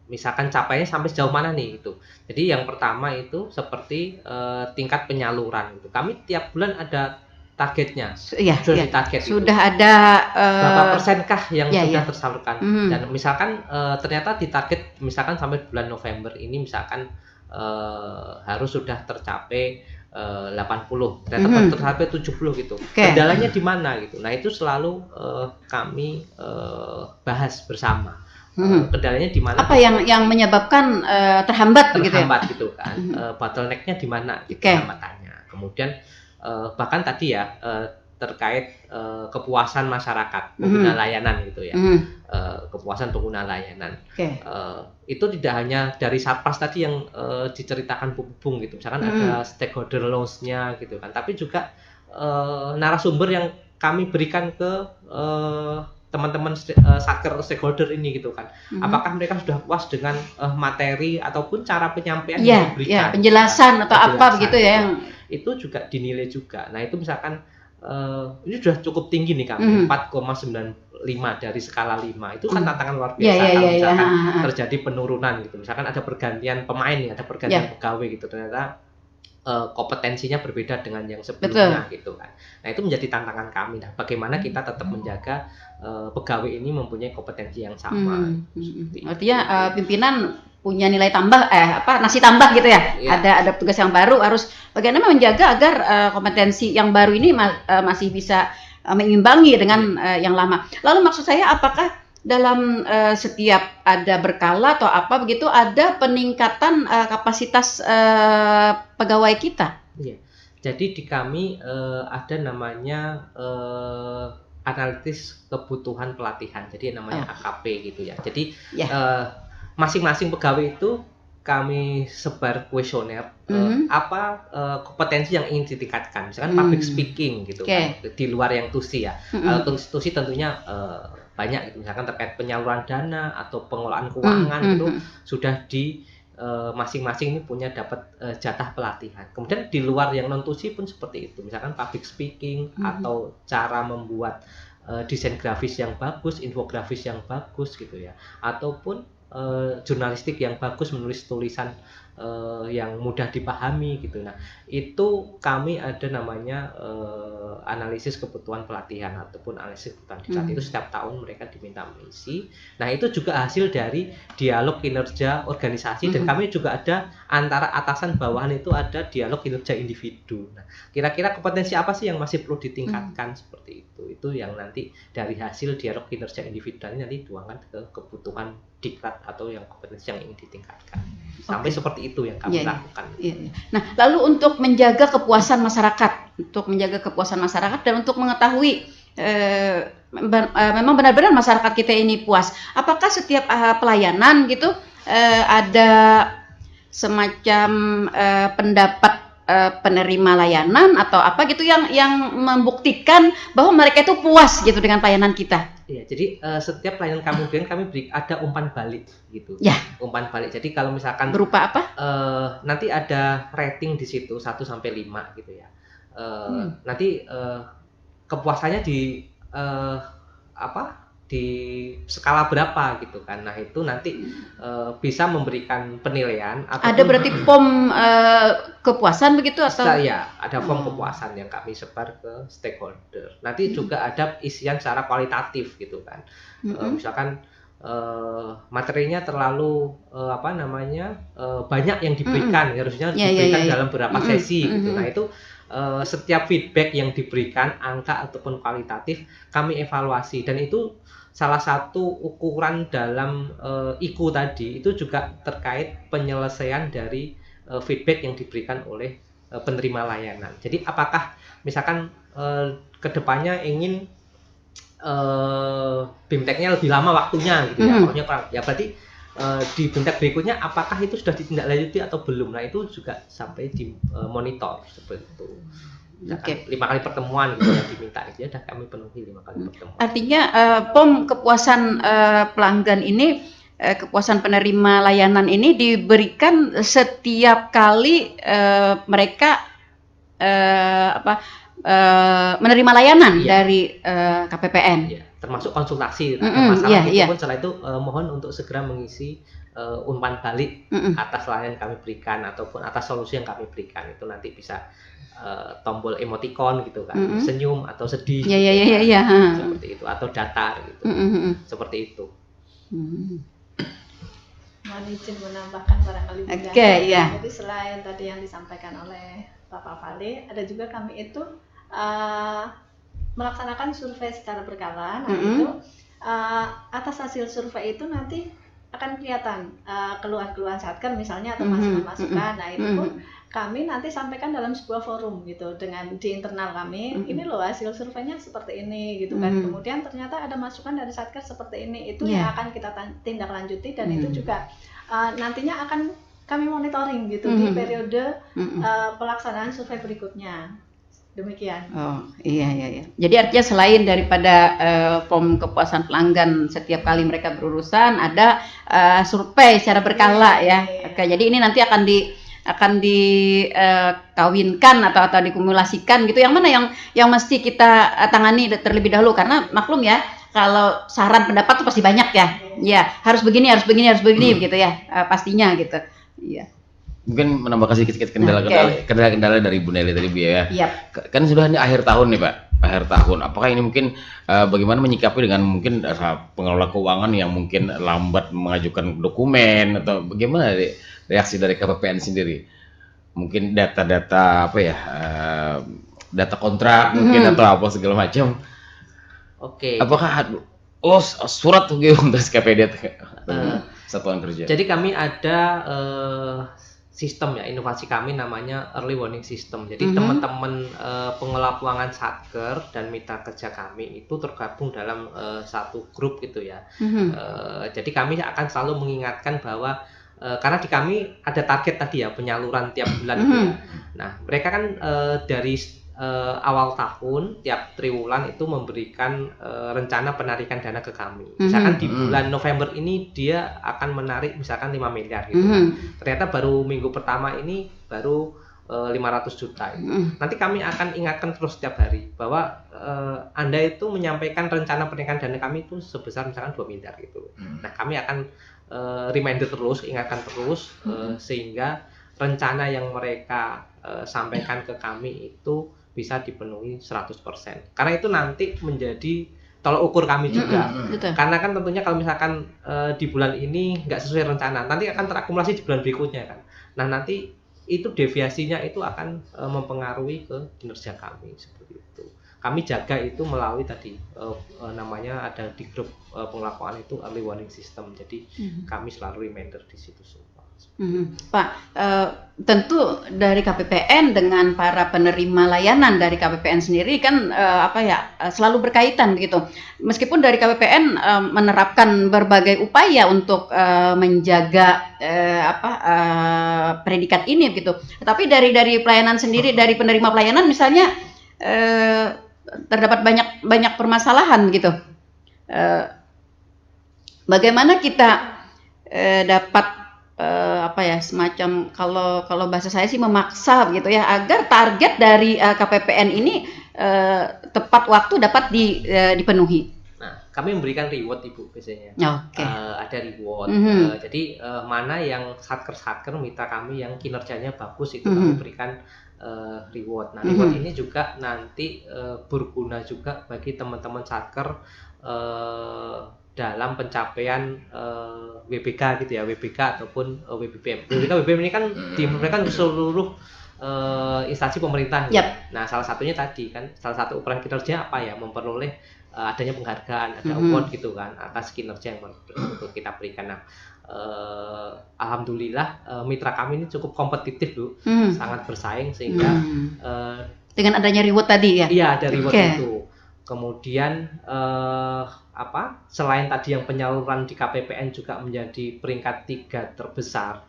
Misalkan capaiannya sampai sejauh mana nih gitu. Jadi yang pertama itu seperti tingkat penyaluran gitu. Kami tiap bulan ada targetnya. Sudah target. Sudah ada berapa persenkah yang sudah tersalurkan. Dan misalkan ternyata di target misalkan sampai bulan November ini misalkan harus sudah tercapai 80, ternyata baru tercapai 70 gitu. Kendalanya di mana gitu. Nah, itu selalu kami bahas bersama. Kendalanya di mana? Apa yang menyebabkan terhambat gitu kan? Bottleneck-nya di mana? Hambatannya. Kemudian bahkan tadi ya terkait kepuasan masyarakat pengguna layanan gitu ya. Kepuasan pengguna layanan. Itu tidak hanya dari Satpas tadi yang diceritakan Bu Bung gitu. Misalkan ada stakeholder loss-nya gitu kan. Tapi juga narasumber yang kami berikan ke teman-teman stakeholder ini gitu kan. Apakah mereka sudah puas dengan materi ataupun cara penyampaian yang diberikan? Penjelasan atau apa begitu ya yang itu juga dinilai juga. Nah, itu misalkan ini sudah cukup tinggi nih kami, 4,95 dari skala 5. Itu kan tantangan luar biasa kalau misalkan terjadi penurunan gitu. Misalkan ada pergantian pemain nih, ada pergantian pegawai gitu. Ternyata kompetensinya berbeda dengan yang sebelumnya gitu kan. Nah, itu menjadi tantangan kami. Nah, bagaimana kita tetap menjaga pegawai ini mempunyai kompetensi yang sama. Artinya pimpinan punya nilai tambah nasi tambah gitu ya. Ada tugas yang baru, harus bagaimana menjaga agar kompetensi yang baru ini masih bisa mengimbangi dengan yang lama. Lalu maksud saya, apakah dalam setiap ada berkala atau apa begitu ada peningkatan kapasitas pegawai kita? Jadi di kami ada namanya analisis kebutuhan pelatihan. Jadi namanya AKP gitu ya. Jadi masing-masing pegawai itu kami sebar kuesioner apa kompetensi yang ingin ditingkatkan. Misalkan public speaking gitu kan, di luar yang TUSI ya. Kalau TUSI tentunya banyak gitu. Misalkan terkait penyaluran dana atau pengelolaan keuangan itu sudah di masing-masing ini punya dapat jatah pelatihan. Kemudian di luar yang non TUSI pun seperti itu. Misalkan public speaking atau cara membuat desain grafis yang bagus, infografis yang bagus gitu ya. Ataupun jurnalistik yang bagus, menulis tulisan yang mudah dipahami gitu. Nah, itu kami ada namanya analisis kebutuhan pelatihan ataupun analisis kebutuhan diklat. Itu setiap tahun mereka diminta mengisi. Nah, itu juga hasil dari dialog kinerja organisasi dan kami juga ada antara atasan bawahan itu ada dialog kinerja individu. Nah, kira-kira kompetensi apa sih yang masih perlu ditingkatkan seperti itu? Itu yang nanti dari hasil dialog kinerja individu ini nanti tuangkan ke kebutuhan diklat atau yang kompetensi yang ingin ditingkatkan. Sampai seperti itu yang kami lakukan. Nah, lalu untuk menjaga kepuasan masyarakat dan untuk mengetahui memang benar-benar masyarakat kita ini puas. Apakah setiap pelayanan gitu ada semacam pendapat penerima layanan atau apa gitu yang membuktikan bahwa mereka itu puas gitu dengan pelayanan kita? Iya, jadi setiap pelayanan kami berikan, kami beri ada umpan balik gitu. Ya. Umpan balik. Jadi kalau misalkan Berupa apa? nanti ada rating di situ 1 sampai 5 gitu ya. Nanti kepuasannya di di skala berapa gitu kan. Nah, itu nanti bisa memberikan penilaian atau Ada berarti POM kepuasan begitu atau? ya, ada form kepuasan yang kami sebar ke stakeholder. Nanti juga ada isian secara kualitatif gitu kan. Misalkan materinya terlalu banyak yang diberikan, harusnya diberikan dalam beberapa sesi gitu. Nah, itu setiap feedback yang diberikan, angka ataupun kualitatif, kami evaluasi, dan itu salah satu ukuran dalam IQ tadi itu juga terkait penyelesaian dari feedback yang diberikan oleh penerima layanan. Jadi apakah misalkan kedepannya ingin BIMTEK-nya lebih lama waktunya gitu ya, pokoknya ya berarti di BIMTEK berikutnya apakah itu sudah ditindaklanjuti atau belum. Nah, itu juga sampai dimonitor seperti itu. Misalkan 5 kali pertemuan gitu yang diminta itu ya udah kami penuhi 5 kali pertemuan. Artinya POM kepuasan pelanggan ini, kepuasan penerima layanan ini diberikan setiap kali mereka menerima layanan dari KPPN. Ya, termasuk konsultasi masalah pun setelah itu mohon untuk segera mengisi umpan balik atas layanan yang kami berikan ataupun atas solusi yang kami berikan. Itu nanti bisa tombol emoticon gitu kan, senyum atau sedih, seperti itu, atau datar gitu, seperti itu. Mohon izin menambahkan barangkali. Jadi selain tadi yang disampaikan oleh Bapak Fale, ada juga kami itu melaksanakan survei secara berkala. Nah, itu atas hasil survei itu nanti akan kelihatan keluhan-keluhan satker misalnya atau masukan-masukan. Nah, itu pun kami nanti sampaikan dalam sebuah forum gitu dengan di internal kami. Ini loh hasil surveinya seperti ini gitu kan. Kemudian ternyata ada masukan dari satker seperti ini. Itu yang akan kita tindak lanjuti, dan itu juga nantinya akan kami monitoring gitu di periode pelaksanaan survei berikutnya. Demikian. Oh, iya. Jadi artinya selain daripada form kepuasan pelanggan setiap kali mereka berurusan, ada survei secara berkala ya. Oke, jadi ini nanti akan dikawinkan atau dikumulasikan gitu. Yang mana yang mesti kita tangani terlebih dahulu, karena maklum ya, kalau saran pendapat itu pasti banyak ya. Ya, harus begini gitu ya. Pastinya gitu. Iya. Mungkin menambahkan sedikit kendala-kendala dari Bu Nelly tadi, Bu ya. Yep. Kan sudah ini akhir tahun nih, Pak. Akhir tahun. Apakah ini mungkin bagaimana menyikapi dengan mungkin pengelola keuangan yang mungkin lambat mengajukan dokumen, atau bagaimana reaksi dari KPPN sendiri? Mungkin data-data data kontrak mungkin atau apa segala macam. Oke. Apakah surat tuh untuk SKPD satuan kerja? Jadi kami ada sistem ya, inovasi kami namanya early warning system. Jadi teman-teman pengelola keuangan satker dan mitra kerja kami itu tergabung dalam satu grup gitu ya. Jadi kami akan selalu mengingatkan bahwa karena di kami ada target tadi ya, penyaluran tiap bulan gitu ya. Nah, mereka kan dari awal tahun tiap triwulan itu memberikan rencana penarikan dana ke kami. Misalkan di bulan November ini dia akan menarik misalkan 5 miliar gitu kan. Ternyata baru minggu pertama ini baru 500 juta itu. Nanti kami akan ingatkan terus setiap hari bahwa Anda itu menyampaikan rencana penarikan dana kami itu sebesar misalkan 2 miliar gitu. Nah, kami akan reminder terus, ingatkan terus sehingga rencana yang mereka sampaikan ke kami itu bisa dipenuhi 100%. Karena itu nanti menjadi tolak ukur kami juga. Karena kan tentunya kalau misalkan di bulan ini nggak sesuai rencana, nanti akan terakumulasi di bulan berikutnya kan. Nah, nanti itu deviasinya itu akan mempengaruhi ke kinerja kami seperti itu. Kami jaga itu melalui tadi namanya ada di grup pengelolaan itu early warning system. Jadi kami selalu reminder di situ semua. Pak, tentu dari KPPN dengan para penerima layanan dari KPPN sendiri kan selalu berkaitan begitu. Meskipun dari KPPN menerapkan berbagai upaya untuk menjaga predikat ini begitu. Tapi dari pelayanan sendiri, dari penerima pelayanan misalnya terdapat banyak permasalahan begitu. Bagaimana kita dapat semacam kalau bahasa saya sih memaksa gitu ya agar target dari KPPN ini tepat waktu dapat dipenuhi. Nah, kami memberikan reward Ibu biasanya. Oke. Ada reward. Jadi mana yang satker mitra kami yang kinerjanya bagus itu kami berikan reward. Nah, reward ini juga nanti berguna juga bagi teman-teman satker dalam pencapaian WBK gitu ya, WBK ataupun WBBM. WBK ini kan diberikan ke seluruh instansi pemerintah. Yep. Nah, salah satunya tadi kan, salah satu ukuran kinerja apa ya, memperoleh adanya penghargaan, ada award gitu kan atas kinerja yang untuk kita berikan. Nah, alhamdulillah mitra kami ini cukup kompetitif Bu, sangat bersaing sehingga dengan adanya reward tadi ya. Iya, ada reward itu. Kemudian selain tadi yang penyaluran di KPPN juga menjadi peringkat 3 terbesar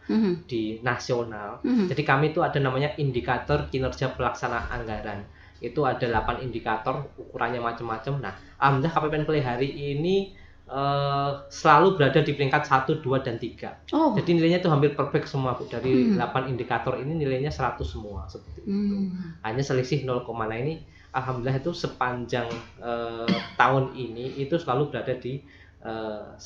di nasional. Jadi kami itu ada namanya indikator kinerja pelaksanaan anggaran. Itu ada 8 indikator, ukurannya macam-macam. Nah, alhamdulillah KPPN Play hari ini selalu berada di peringkat 1, 2, dan 3. Jadi nilainya itu hampir perfect semua Bu. Dari 8 indikator ini nilainya 100 semua seperti itu. Hanya selisih 0, nah ini alhamdulillah itu sepanjang tahun ini itu selalu berada di 1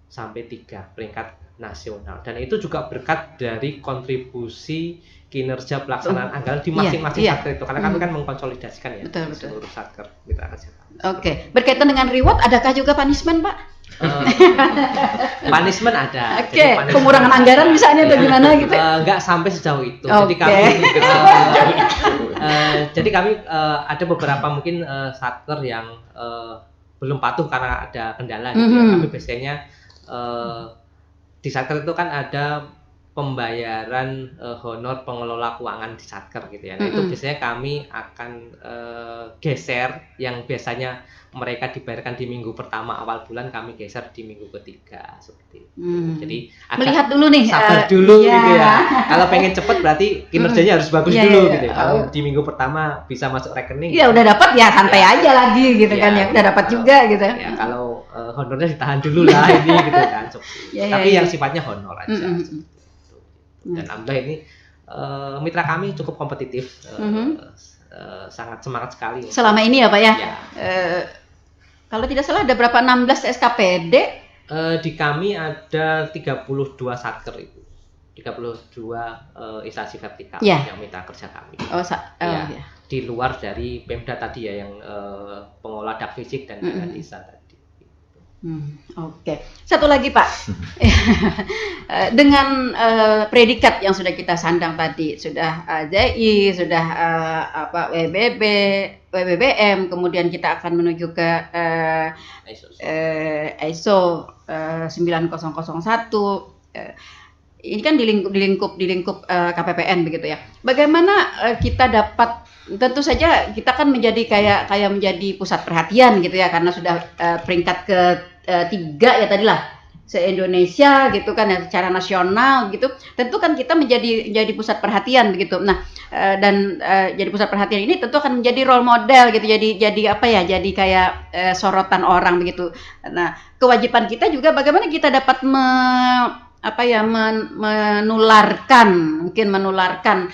sampai 3 peringkat nasional, dan itu juga berkat dari kontribusi kinerja pelaksanaan anggaran di masing-masing satker itu, karena kami kan mengkonsolidasikan ya seluruh satker mitra kerja kami. Oke, berkaitan dengan reward, adakah juga punishment Pak? Punishment ada. Oke, pengurangan anggaran misalnya atau gimana gitu? Nggak sampai sejauh itu. Jadi kami ada beberapa mungkin satker yang belum patuh karena ada kendala gitu ya. Kami biasanya di satker itu kan ada pembayaran honor pengelola keuangan di satker gitu ya. Nah, itu biasanya kami akan geser, yang biasanya mereka dibayarkan di minggu pertama awal bulan, kami geser di minggu ketiga seperti itu. Jadi melihat dulu nih, sabar dulu gitu ya. Kalau pengen cepet berarti kinerjanya harus bagus dulu gitu ya. Kalau di minggu pertama bisa masuk rekening, ya udah dapat ya santai aja lagi gitu kan ya, udah dapat juga gitu. Ya kalau honornya ditahan dulu lah ini gitu kan. Tapi yang sifatnya honor aja. Dan alhamdulillah ini mitra kami cukup kompetitif, sangat semangat sekali selama ini ya Pak ya. Ya. Kalau tidak salah ada berapa, 16 SKPD? Di kami ada 32 satker itu, 32 instansi vertikal yang mitra kerja kami. Ya. Di luar dari Pemda tadi ya, yang pengelola dak fisik dan dana desa tadi. Oke. Satu lagi Pak, dengan predikat yang sudah kita sandang tadi, sudah AJI, sudah WBB, WBBM, kemudian kita akan menuju ke ISO 9001. Ini kan di lingkup KPPN begitu ya. Bagaimana kita dapat, tentu saja kita kan menjadi kayak menjadi pusat perhatian gitu ya, karena sudah peringkat ke 3 ya tadilah se-Indonesia gitu kan ya, secara nasional gitu. Tentu kan kita menjadi pusat perhatian begitu. Nah, jadi pusat perhatian ini tentu akan menjadi role model gitu. Jadi kayak sorotan orang begitu. Nah, kewajiban kita juga bagaimana kita dapat menularkan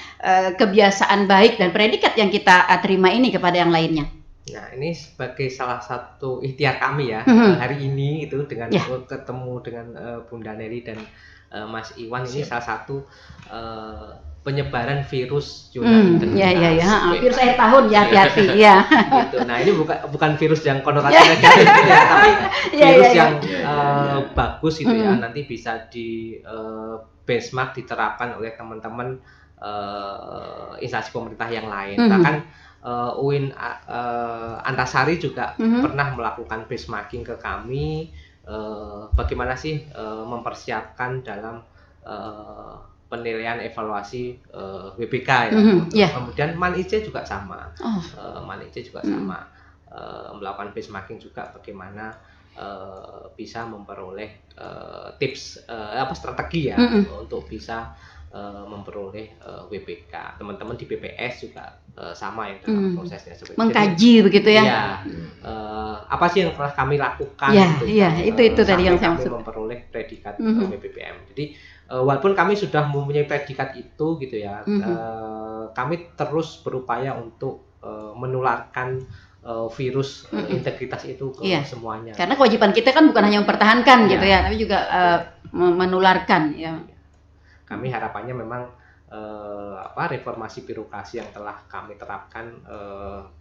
kebiasaan baik dan predikat yang kita terima ini kepada yang lainnya. Nah, ini sebagai salah satu ikhtiar kami ya, hari ini itu dengan ketemu dengan Bunda Neri dan Mas Iwan. Ini salah satu penyebaran virus zona integritas. Virus akhir tahun ya, hati-hati ya. Gitu. Nah, ini bukan virus yang konotasi negatif ya, tapi virus yang bagus gitu ya. Nanti bisa di benchmark, diterapkan oleh teman-teman instansi pemerintah yang lain. Bahkan UIN Antasari juga pernah melakukan benchmarking ke kami, bagaimana sih mempersiapkan dalam penilaian evaluasi WBK ya. Iya. Kemudian MAN-IC juga sama. Oh. MAN-IC juga sama. Melakukan benchmarking juga bagaimana bisa memperoleh tips strategi ya untuk bisa memperoleh WBK. Teman-teman di BPS juga sama yang dalam prosesnya seperti mengkaji begitu ya. Iya. Apa sih yang telah kami lakukan Iya, gitu, iya, itu tadi yang saya kami maksud. memperoleh predikat WBPM. Jadi walaupun kami sudah mempunyai predikat itu gitu ya, kami terus berupaya untuk menularkan virus integritas itu ke semuanya. Karena kewajiban kita kan bukan hanya mempertahankan gitu ya, tapi juga menularkan ya. Kami harapannya memang reformasi birokrasi yang telah kami terapkan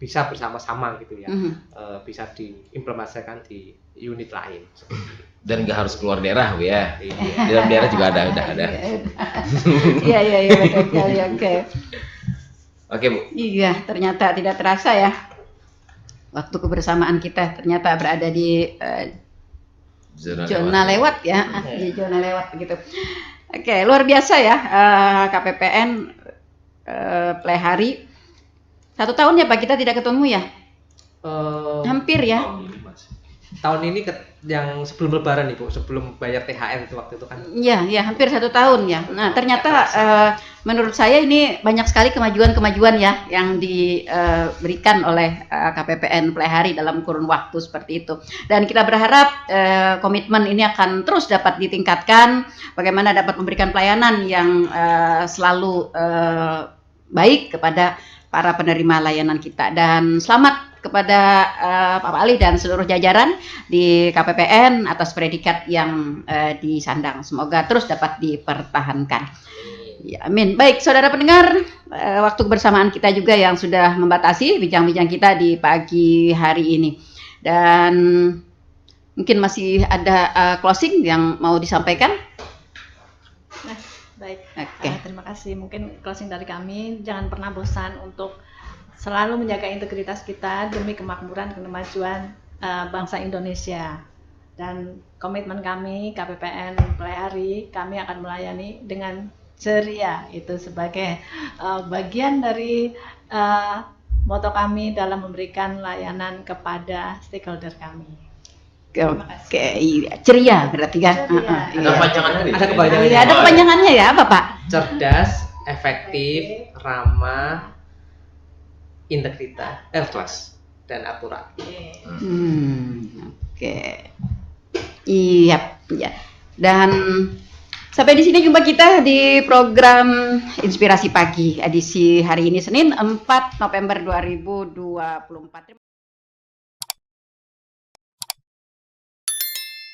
bisa bersama-sama gitu ya, bisa diimplementasikan di unit lain. Dan nggak harus keluar daerah, Bu ya. Di dalam daerah juga udah ada. Iya, betul sekali. Oke, Bu. Iya, ternyata tidak terasa ya. Waktu kebersamaan kita ternyata berada di zona lewat ya, di zona lewat begitu. Oke, luar biasa ya KPPN Plehari. 1 tahun ya Pak kita tidak ketemu ya? Hampir ya. Tahun ini yang sebelum Lebaran Ibu, sebelum bayar THR itu waktu itu kan? Iya, hampir 1 tahun ya. Nah ternyata menurut saya ini banyak sekali kemajuan-kemajuan ya yang diberikan oleh KPPN Plehari dalam kurun waktu seperti itu. Dan kita berharap komitmen ini akan terus dapat ditingkatkan, bagaimana dapat memberikan pelayanan yang selalu baik kepada para penerima layanan kita. Dan selamat kepada Pak Ali dan seluruh jajaran di KPPN atas predikat yang disandang. Semoga terus dapat dipertahankan. Ya, amin. Baik, saudara pendengar, waktu kebersamaan kita juga yang sudah membatasi bincang-bincang kita di pagi hari ini. Dan mungkin masih ada closing yang mau disampaikan? Baik. Oke. Terima kasih. Mungkin closing dari kami, jangan pernah bosan untuk selalu menjaga integritas kita demi kemakmuran dan kemajuan bangsa Indonesia. Dan komitmen kami KPPN Plehari, kami akan melayani dengan ceria, itu sebagai bagian dari moto kami dalam memberikan layanan kepada stakeholder kami. Oke, iya. Ceria berarti kan? Ceria. Ada panjangannya nih. Ada kepanjangannya. Iya, ada kepanjangannya ya apa Pak? Cerdas, efektif, ramah, integritas, ikhlas, dan akurat. Oke. Iya, ya. Dan sampai di sini jumpa kita di program Inspirasi Pagi edisi hari ini Senin 4 November 2024.